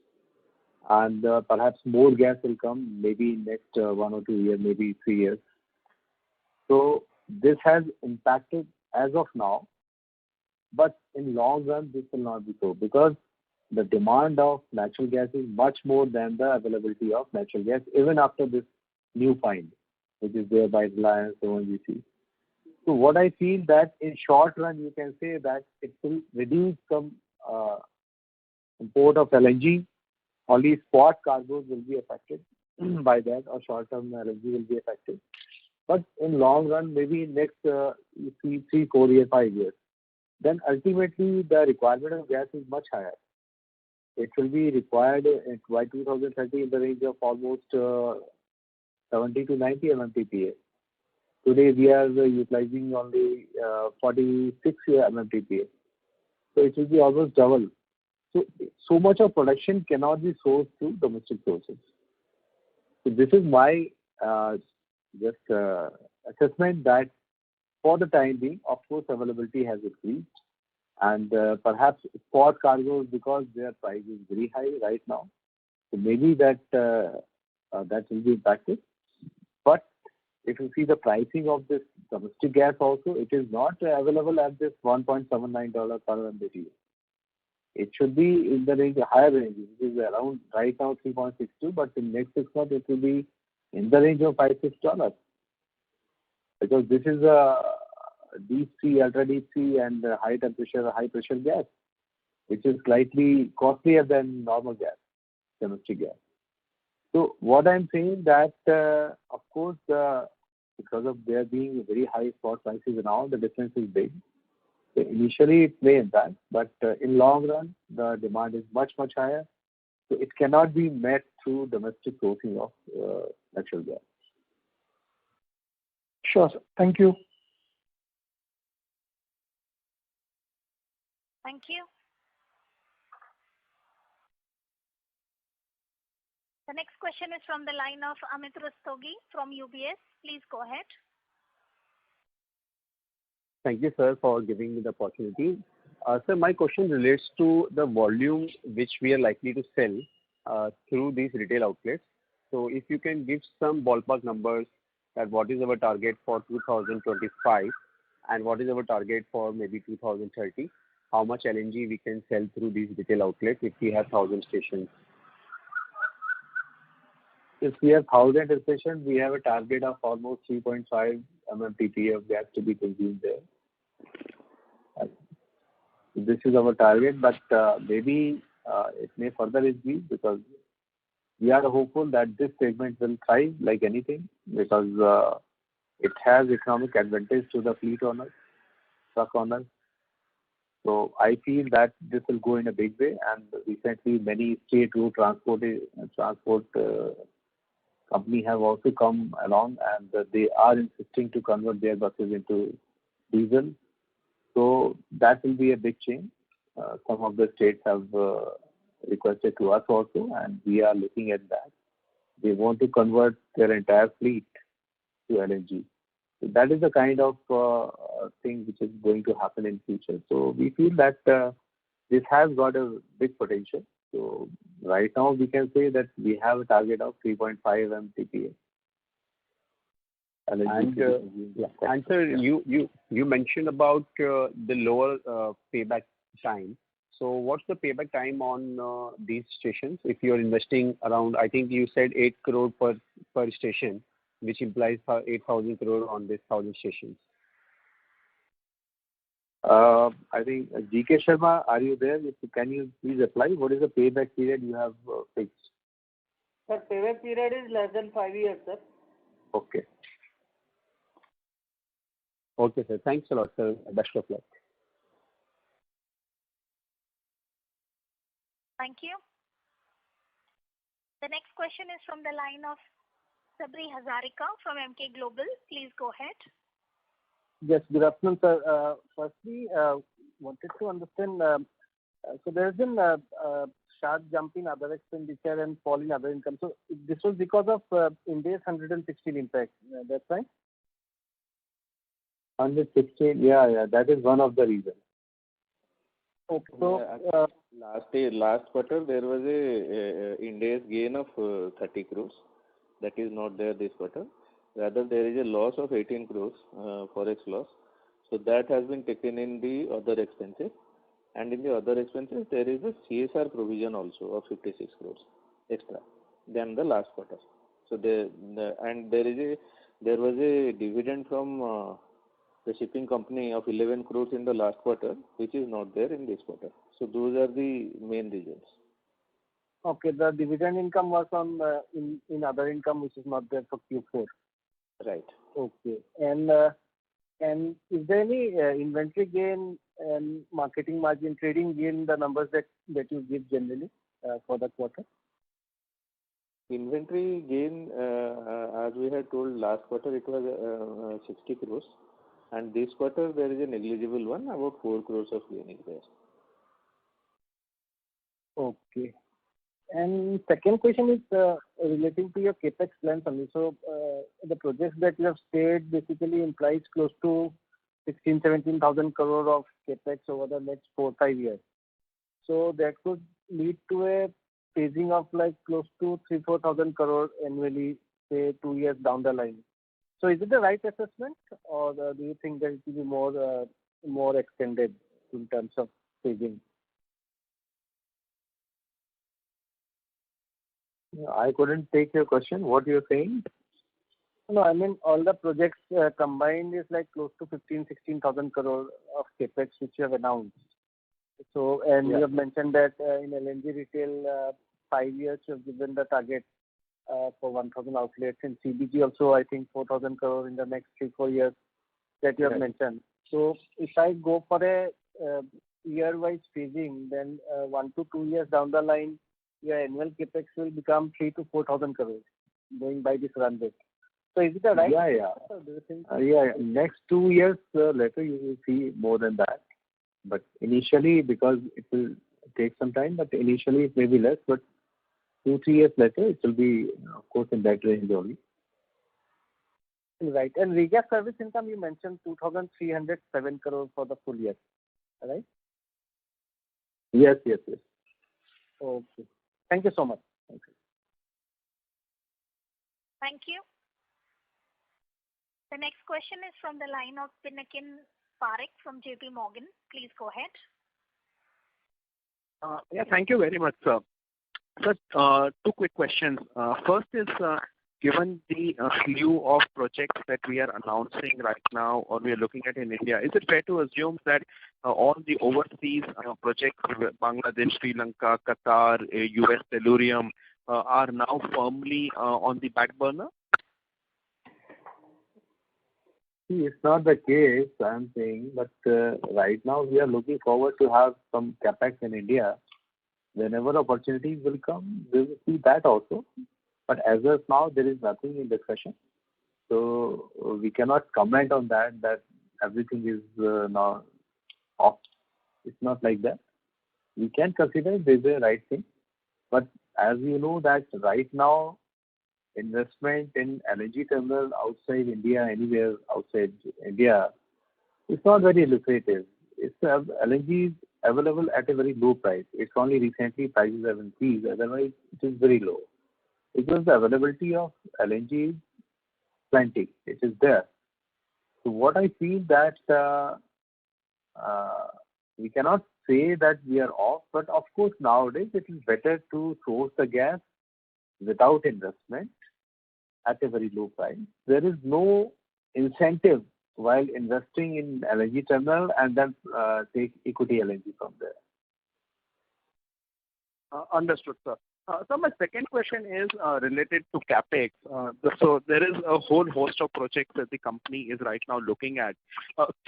And perhaps more gas will come maybe next 1 or 2 years, maybe 3 years. So this has impacted as of now. But in long run, this will not be so, because the demand of natural gas is much more than the availability of natural gas, even after this new find, which is there by Reliance ONGC. So what I feel that in short run, you can say that it will reduce some import of LNG. Only spot cargoes will be affected by that, or short-term LNG will be affected. But in long run, maybe next 3, 4 years, 5 years, then ultimately the requirement of gas is much higher. It will be required by 2030 in the range of almost 70 to 90 MMTPA. Today we are utilizing only 46 MMTPA. So it will be almost double. So much of production cannot be sourced through domestic sources. So this is my assessment that for the time being, of course, availability has increased. And perhaps spot cargoes, because their price is very high right now. So maybe that will be impacted. But if you see the pricing of this domestic gas also, it is not available at this $1.79 per MMBtu. It should be in the range, higher range, which is around right now 3.62, but in next 6 months it will be in the range of $5-6, because this is a deep sea, ultra deep sea, and high temperature, high pressure gas. which is slightly costlier than normal gas, domestic gas. So what I'm saying that, of course, because of there being very high spot prices and all, the difference is big. So initially, it may impact, but in long run, the demand is much, much higher. So it cannot be met through domestic sourcing of natural gas. Sure, sir. Thank you. Thank you. The next question is from the line of Amit Rustogi from UBS. Please go ahead. Thank you, sir, for giving me the opportunity. Sir, my question relates to the volume which we are likely to sell through these retail outlets. So if you can give some ballpark numbers that what is our target for 2025 and what is our target for maybe 2030, how much LNG we can sell through these retail outlets if we have 1,000 stations? If we have 1,000 stations, we have a target of almost 3.5 MMTPA of gas to be consumed there. This is our target, but maybe it may further increase because we are hopeful that this segment will thrive like anything because it has economic advantage to the fleet owners, truck owners. So I feel that this will go in a big way, and recently many state road transport company have also come along, and they are insisting to convert their buses into diesel. So that will be a big change. Some of the states have requested to us also, and we are looking at that. They want to convert their entire fleet to LNG. So that is the kind of thing which is going to happen in future. So we feel that this has got a big potential. So right now we can say that we have a target of 3.5 MTPA. And sir, you mentioned about the lower payback time. So what's the payback time on these stations? If you're investing around, I think you said 8 crore per station, which implies 8,000 crore on this 1,000 stations. I think GK Sharma, are you there? Can you please reply? What is the payback period you have fixed? Sir, payback period is less than 5 years, sir. Okay. Okay, sir. Thanks a lot, sir. Best of luck. Thank you. The next question is from the line of Sabri Hazarika from Emkay Global. Please go ahead. Yes, good afternoon, sir. Firstly, wanted to understand, so there has been a sharp jump in other expenditure and fall in other income. So this was because of Ind AS 116 impact. That's right? 116, yeah, that is one of the reasons. Okay, so last quarter there was a Ind AS gain of 30 crores. That is not there this quarter. Rather, there is a loss of 18 crores, forex loss. So that has been taken in the other expenses. And in the other expenses, there is a CSR provision also of 56 crores extra than the last quarter. So there was a dividend from the shipping company of 11 crores in the last quarter, which is not there in this quarter. So those are the main reasons. Okay, the dividend income was on in other income, which is not there for Q4. Right. Okay. And is there any inventory gain and marketing margin trading gain, the numbers that you give generally for the quarter? Inventory gain, as we had told last quarter, it was 60 crores. And this quarter, there is a negligible one, about 4 crores of gain is there. Okay. And second question is relating to your capex plans only. So the projects that you have stated basically implies close to 17,000 crore of capex over the next 4-5 years. So that could lead to a phasing of like close to 3,000-4,000 crore annually, say 2 years down the line. So is it the right assessment, or do you think that it will be more extended in terms of phasing? I couldn't take your question. What you're saying? No, I mean all the projects combined is like close to 16,000 crore of capex which you have announced. So, and you have mentioned that in LNG retail, 5 years you have given the target for 1,000 outlets. In CBG also, I think 4,000 crore in the next 3-4 years that you have mentioned. So, if I go for a year-wise phasing, then 1 to 2 years down the line, your annual capex will become 3 to 4,000 crores, going by this run rate. So, is it a right? Yeah. Do you think? Next 2 years later, you will see more than that. But initially, because it will take some time, but initially it may be less. But 2-3 years later, it will be, of course, in that range only. Right. And regas service income, you mentioned 2,307 crores for the full year, right? Yes. Okay. Thank you so much. Thank you. Thank you. The next question is from the line of Pinakin Parekh from JP Morgan. Please go ahead. Thank you very much, sir. Sir, 2 quick questions. First is, given the slew of projects that we are announcing right now or we are looking at in India, is it fair to assume that all the overseas projects, Bangladesh, Sri Lanka, Qatar, US Tellurium, are now firmly on the back burner? See, it's not the case, I'm saying, but right now we are looking forward to have some capex in India. Whenever opportunities will come, we will see that also. But as of now, there is nothing in discussion. So we cannot comment on that everything is now off. It's not like that. We can consider this is the right thing. But as you know that right now, investment in LNG terminal outside India, anywhere outside India, it's not very lucrative. LNG is available at a very low price. It's only recently prices have increased. Otherwise, it is very low. Because the availability of LNG is plenty. It is there. So what I feel that we cannot say that we are off, but of course nowadays it is better to source the gas without investment at a very low price. There is no incentive while investing in LNG terminal and then take equity LNG from there. Understood, sir. So my second question is related to capex. So there is a whole host of projects that the company is right now looking at.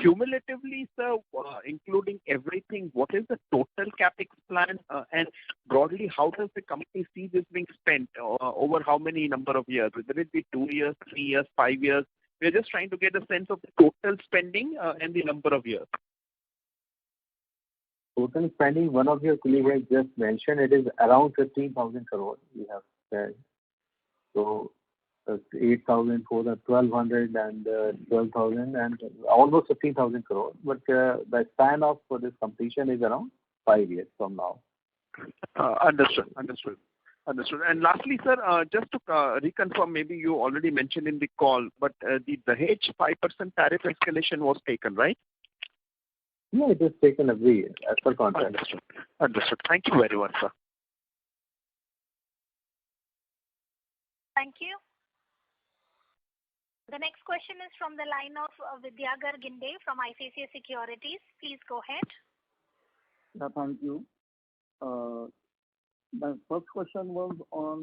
Cumulatively, sir, including everything, what is the total capex plan? And broadly, how does the company see this being spent over how many number of years? Will it be 2 years, 3 years, 5 years? We're just trying to get a sense of the total spending and the number of years. Total spending, one of your colleagues has just mentioned, it is around 15,000 crore we have said. So 8,000, 1,200 and 12,000 and almost 15,000 crore. But the span of for this completion is around 5 years from now. Understood. And lastly, sir, just to reconfirm, maybe you already mentioned in the call, but the Dahej 5% tariff escalation was taken, right? No, it is taken every year as per contract. Understood. Thank you very much, sir. Thank you. The next question is from the line of Vidyagar Ginde from ICICI Securities. Please go ahead. Thank you. My first question was on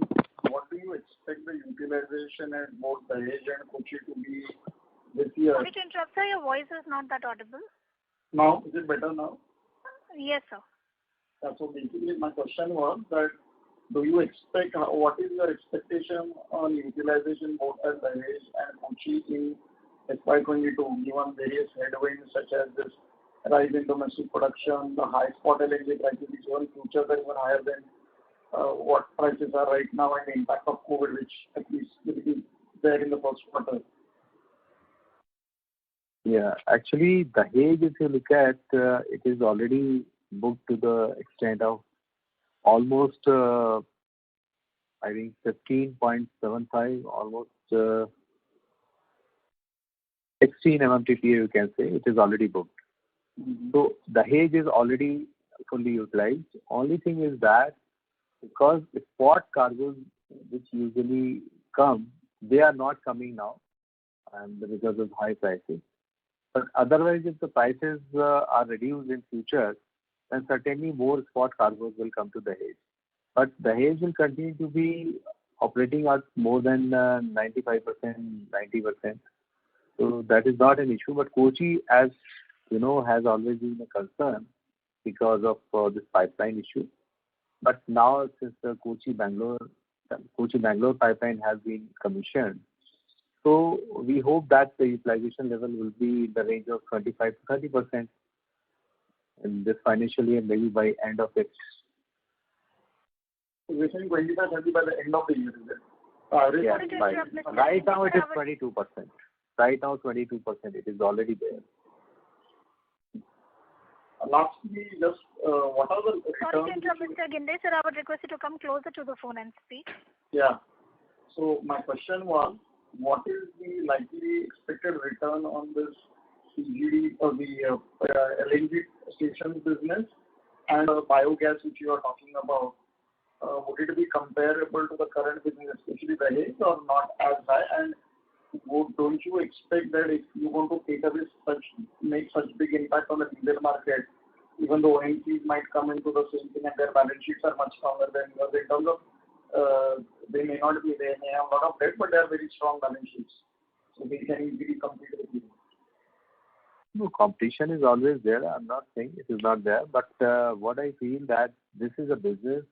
what do you expect the utilization at both Dahej and Kochi to be this year? Sorry to interrupt, sir. Your voice is not that audible. Now, is it better now? Yes, sir. So basically, my question was that do you expect, what is your expectation on utilization both at Dahej and Kochi in FY22, given various headwinds such as this rise in domestic production, the high spot LNG prices, which are in future are even higher than what prices are right now, and the impact of COVID, which at least will be there in the first quarter? Yeah, actually, Dahej, if you look at, it is already booked to the extent of almost, I think, 15.75, almost 16 MMTPA, you can say. It is already booked. Mm-hmm. So, Dahej is already fully utilized. Only thing is that because the spot cargoes which usually come, they are not coming now, and because of high prices. But otherwise, if the prices are reduced in future, then certainly more spot cargoes will come to Dahej. But Dahej will continue to be operating at more than 95%, 90%. So that is not an issue. But Kochi, as you know, has always been a concern because of this pipeline issue. But now, since the Kochi-Bangalore pipeline has been commissioned, so we hope that the utilization level will be in the range of 25 to 30% in this financial year, maybe by end of it. So we're saying 25-30 by the end of the year, is it? Yes, right now it is 22%. Right now 22%. It is already there. Lastly, just what are the Sorry to interrupt, Mr. Ginde, sir. I would request you to come closer to the phone and speak. Yeah. So my question was, what is the likely expected return on this CGD or the LNG station business and biogas which you are talking about? Would it be comparable to the current business, especially Dahej, or not as high? And don't you expect that if you want to cater this make such big impact on the diesel market, even though OMCs might come into the same thing and their balance sheets are much stronger than yours in terms of they may have a lot of debt, but they are very strong balance sheets, so they can easily compete with you. No, competition is always there. I'm not saying it is not there, but what I feel that this is a business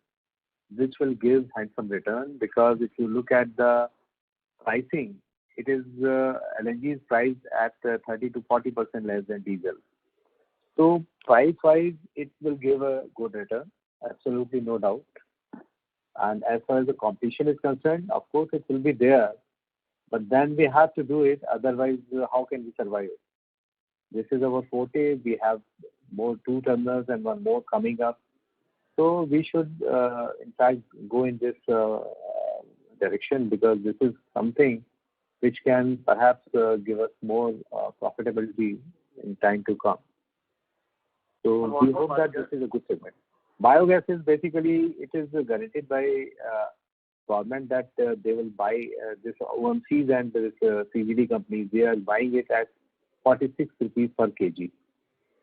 which will give handsome return, because if you look at the pricing, it is LNG is priced at 30 to 40% less than diesel. So price-wise, it will give a good return, absolutely no doubt. And as far as the competition is concerned, of course it will be there, but then we have to do it. Otherwise, how can we survive? This is our forte. We have two terminals and one more coming up. So we should, in fact, go in this direction, because this is something which can perhaps give us more profitability in time to come. So we hope that this is a good segment. Biogas is basically, it is guaranteed by government that they will buy this OMCs and this CGD companies. They are buying it at 46 rupees per kg.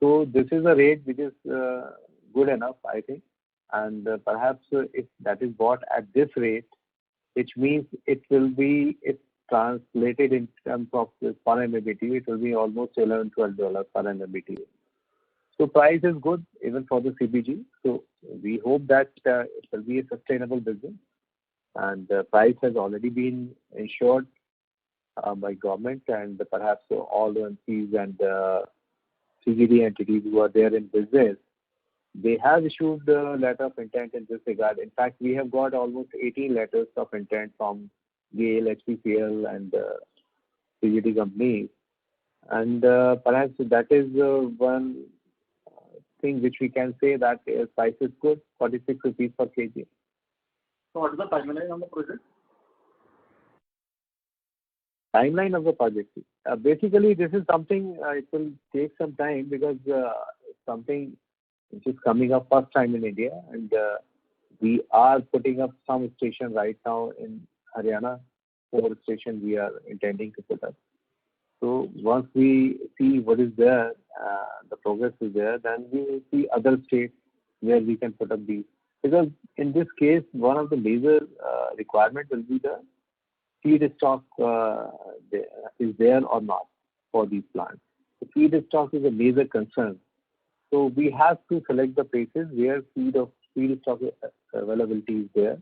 So this is a rate which is good enough, I think. And perhaps if that is bought at this rate, which means it will be, if translated in terms of per MMBTU, it will be almost $11-12 per MMBTU. So price is good even for the CBG. So we hope that it will be a sustainable business, and the price has already been ensured by government, and perhaps all the MCs and CGD entities who are there in business, they have issued a letter of intent in this regard. In fact, we have got almost 18 letters of intent from GAIL, HPCL and CGD companies, and perhaps that is one thing which we can say that price is good, 46 rupees per kg. So what is the timeline on the project? Timeline of the project. Basically, this is something, it will take some time, because it's something which is coming up first time in India, and we are putting up some station right now in Haryana. 4 stations we are intending to put up. So once we see what is there, the progress is there, then we will see other states where we can put up these. Because in this case, one of the major requirement will be the feedstock is there or not for these plants. The feedstock is a major concern. So we have to select the places where feedstock availability is there,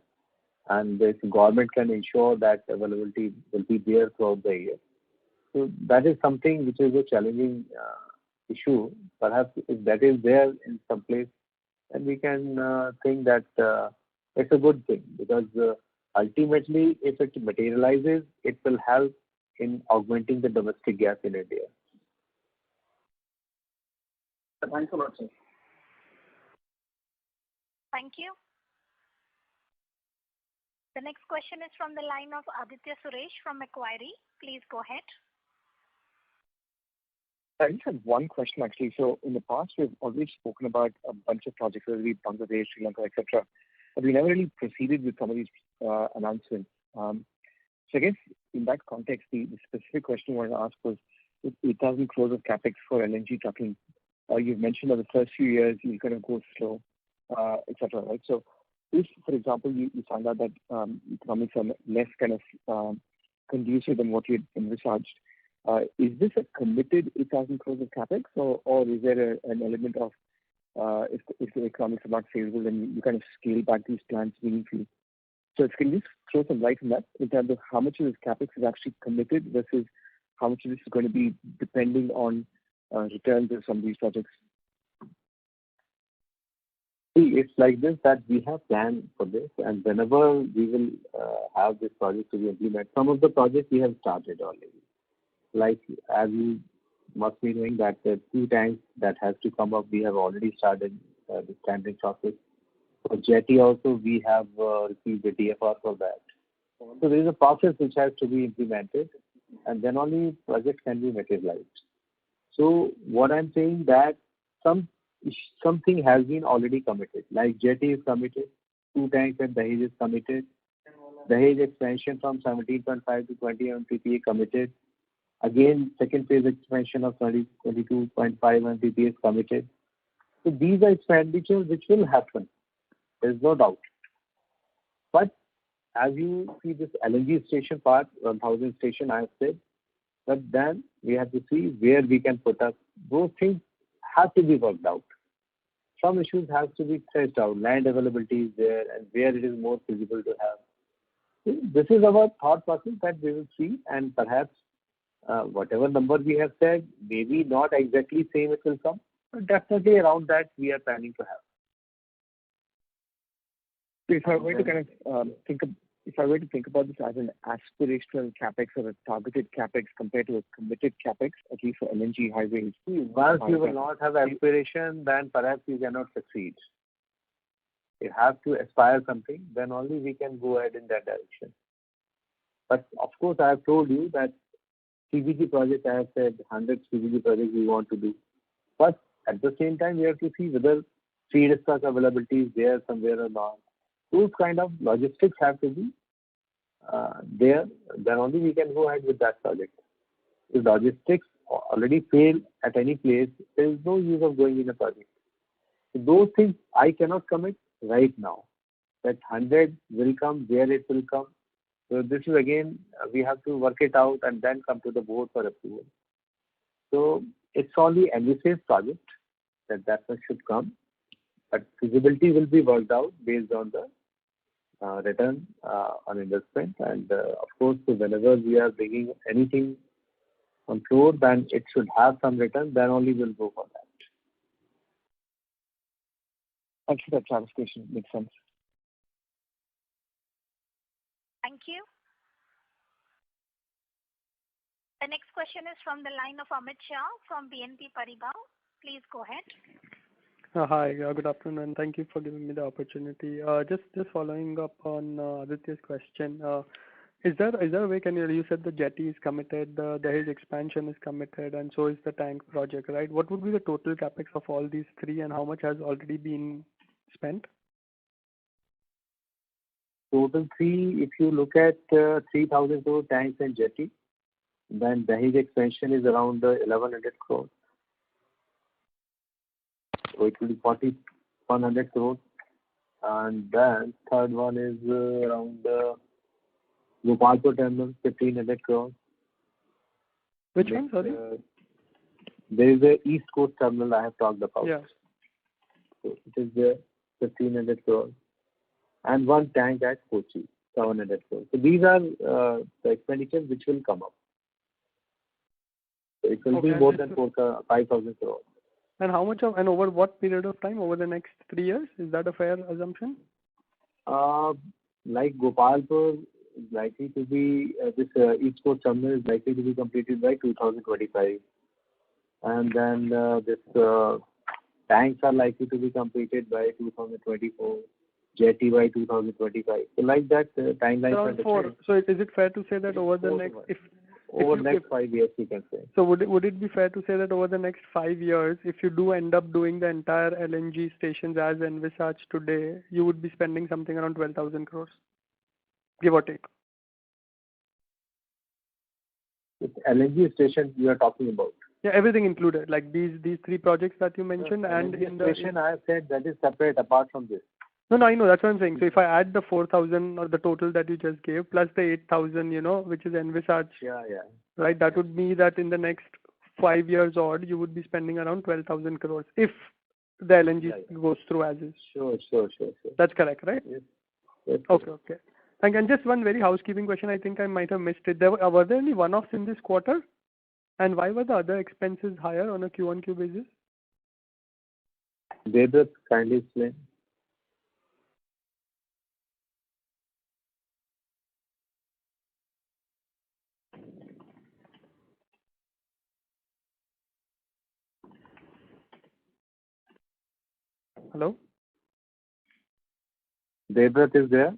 and the government can ensure that availability will be there throughout the year. So that is something which is a challenging issue. Perhaps if that is there in some place, then we can think that it's a good thing, because ultimately, if it materializes, it will help in augmenting the domestic gas in India. Thanks a lot, sir. Thank you. The next question is from the line of Aditya Suresh from Macquarie. Please go ahead. I just had one question actually. So in the past, we've always spoken about a bunch of projects, whether it be Bangladesh, Sri Lanka, etc. But we never really proceeded with some of these announcements. So I guess in that context, the specific question I wanted to ask was, with 8,000 crores of capex for LNG trucking, you've mentioned that the first few years you're going to go slow, etc. Right? So, if, for example, you find out that economics are less kind of conducive than what you had envisaged, is this a committed 8,000 crores of capex, or is there an element of if the economics are not favorable, then you kind of scale back these plans meaningfully? So, can you just throw some light on that in terms of how much of this capex is actually committed versus how much of this is going to be depending on returns of some of these projects? See, it's like this, that we have planned for this, and whenever we will have this project to be implemented, some of the projects we have started already. Like, as you must be knowing that the 2 tanks that has to come up, we have already started the tendering process. For jetty also, we have received the DFR for that. So there is a process which has to be implemented, and then only project can be materialized. So what I'm saying that something has been already committed, like jetty is committed, 2 tanks at Dahej is committed, Dahej expansion from 17.5 to 20 MTPA committed. Again, second phase expansion of 22.5 MTPA is committed. So these are expenditures which will happen. There's no doubt. But as you see this LNG station part, 1,000 station, I have said, but then we have to see where we can put up. Those things have to be worked out. Some issues have to be threshed out. Land availability is there, and where it is more feasible to have. This is our thought process that we will see, and perhaps whatever number we have said, maybe not exactly same it will come, but definitely around that we are planning to have. If I were to kind of think about this as an aspirational capex or a targeted capex compared to a committed capex, at least for LNG highways. Once you will not have aspiration, then perhaps you cannot succeed. You have to aspire something, then only we can go ahead in that direction. But of course, I have told you that CBG project, I have said 100 CBG projects we want to do. But at the same time, we have to see whether feedstock availability is there somewhere or not. Those kind of logistics have to be there, then only we can go ahead with that project. If logistics already fail at any place, there is no use of going in a project. So those things I cannot commit right now. That 100 will come, where it will come. So this is again, we have to work it out and then come to the board for approval. So it's only ambitious project that one should come, but feasibility will be worked out based on the return on investment, and of course, whenever we are bringing anything on floor, then it should have some return, then only we'll go for that. Thank you for that clarification. Makes sense. Thank you. The next question is from the line of Amit Shah from BNP Paribas. Please go ahead. Hi, good afternoon, and thank you for giving me the opportunity. Just following up on Aditya's question, is there a way, you said the jetty is committed, the Dahej expansion is committed, and so is the tank project, right? What would be the total capex of all these three, and how much has already been spent? Total three, if you look at 3,000 crore tanks and jetty, then Dahej expansion is around 1,100 crores. So it will be 4,100 crores. And then third one is around Gopalpur terminal, 1,500 crores. Which one, sorry? There is a East Coast terminal I have talked about. Yeah. So it is 1,500 crores. And one tank at Kochi, 700 crores. So these are the expenditures which will come up. So it will be more than 5,000 crores. And how much of, and over what period of time? Over the next 3 years? Is that a fair assumption? Like Gopalpur is likely to be, this East Coast terminal is likely to be completed by 2025. And then this tanks are likely to be completed by 2024. Jetty by 2025. So like that timeline. Around 4. So is it fair to say that over the next, next 5 years you can say. So would it be fair to say that over the next 5 years, if you do end up doing the entire LNG stations as envisaged today, you would be spending something around 12,000 crores, give or take? It's LNG station you are talking about. Yeah, everything included, like these three projects that you mentioned, and in in the the question I have said that is separate apart from this. No, I know, that's what I'm saying. So if I add the 4,000 or the total that you just gave plus the 8,000, which is envisaged, Yeah. right? That would mean that in the next 5 years odd, you would be spending around 12,000 crores if the LNG goes through as is. Sure. That's correct, right? Yes. Okay. Thank you. And just one very housekeeping question. I think I might have missed it. Were there any one-offs in this quarter? And why were the other expenses higher on a Q1Q basis? Debabrata, kindly explain. Hello? Debabrata is there?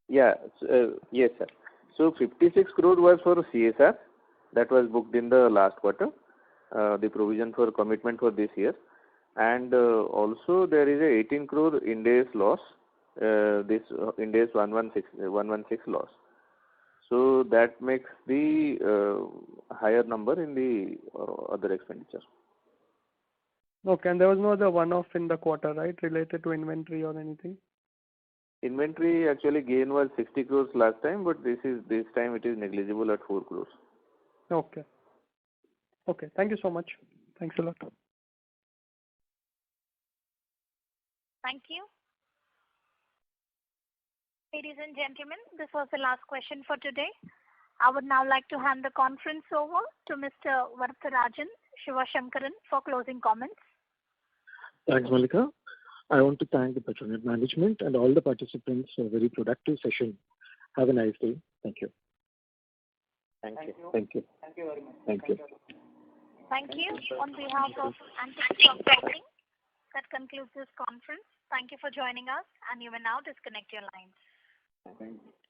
Yes, sir. So 56 crore was for CSR that was booked in the last quarter, the provision for commitment for this year. And also there is a 18 crore Ind AS loss, this Ind AS 116 loss. So that makes the higher number in the other expenditure. Okay, and there was no other one-off in the quarter, right, related to inventory or anything? Inventory actually gain was 60 crores last time, but this time it is negligible at 4 crores. Okay. Thank you so much. Thanks a lot. Thank you. Ladies and gentlemen, this was the last question for today. I would now like to hand the conference over to Mr. Varatharajan Sivasankaran for closing comments. Thanks, Malika. I want to thank the Petronet management and all the participants for a very productive session. Have a nice day. Thank you. Thank you. Thank you very much. Thank you. Thank you. On behalf of Antique Stock Broking, that concludes this conference. Thank you for joining us, and you may now disconnect your lines. Thank you.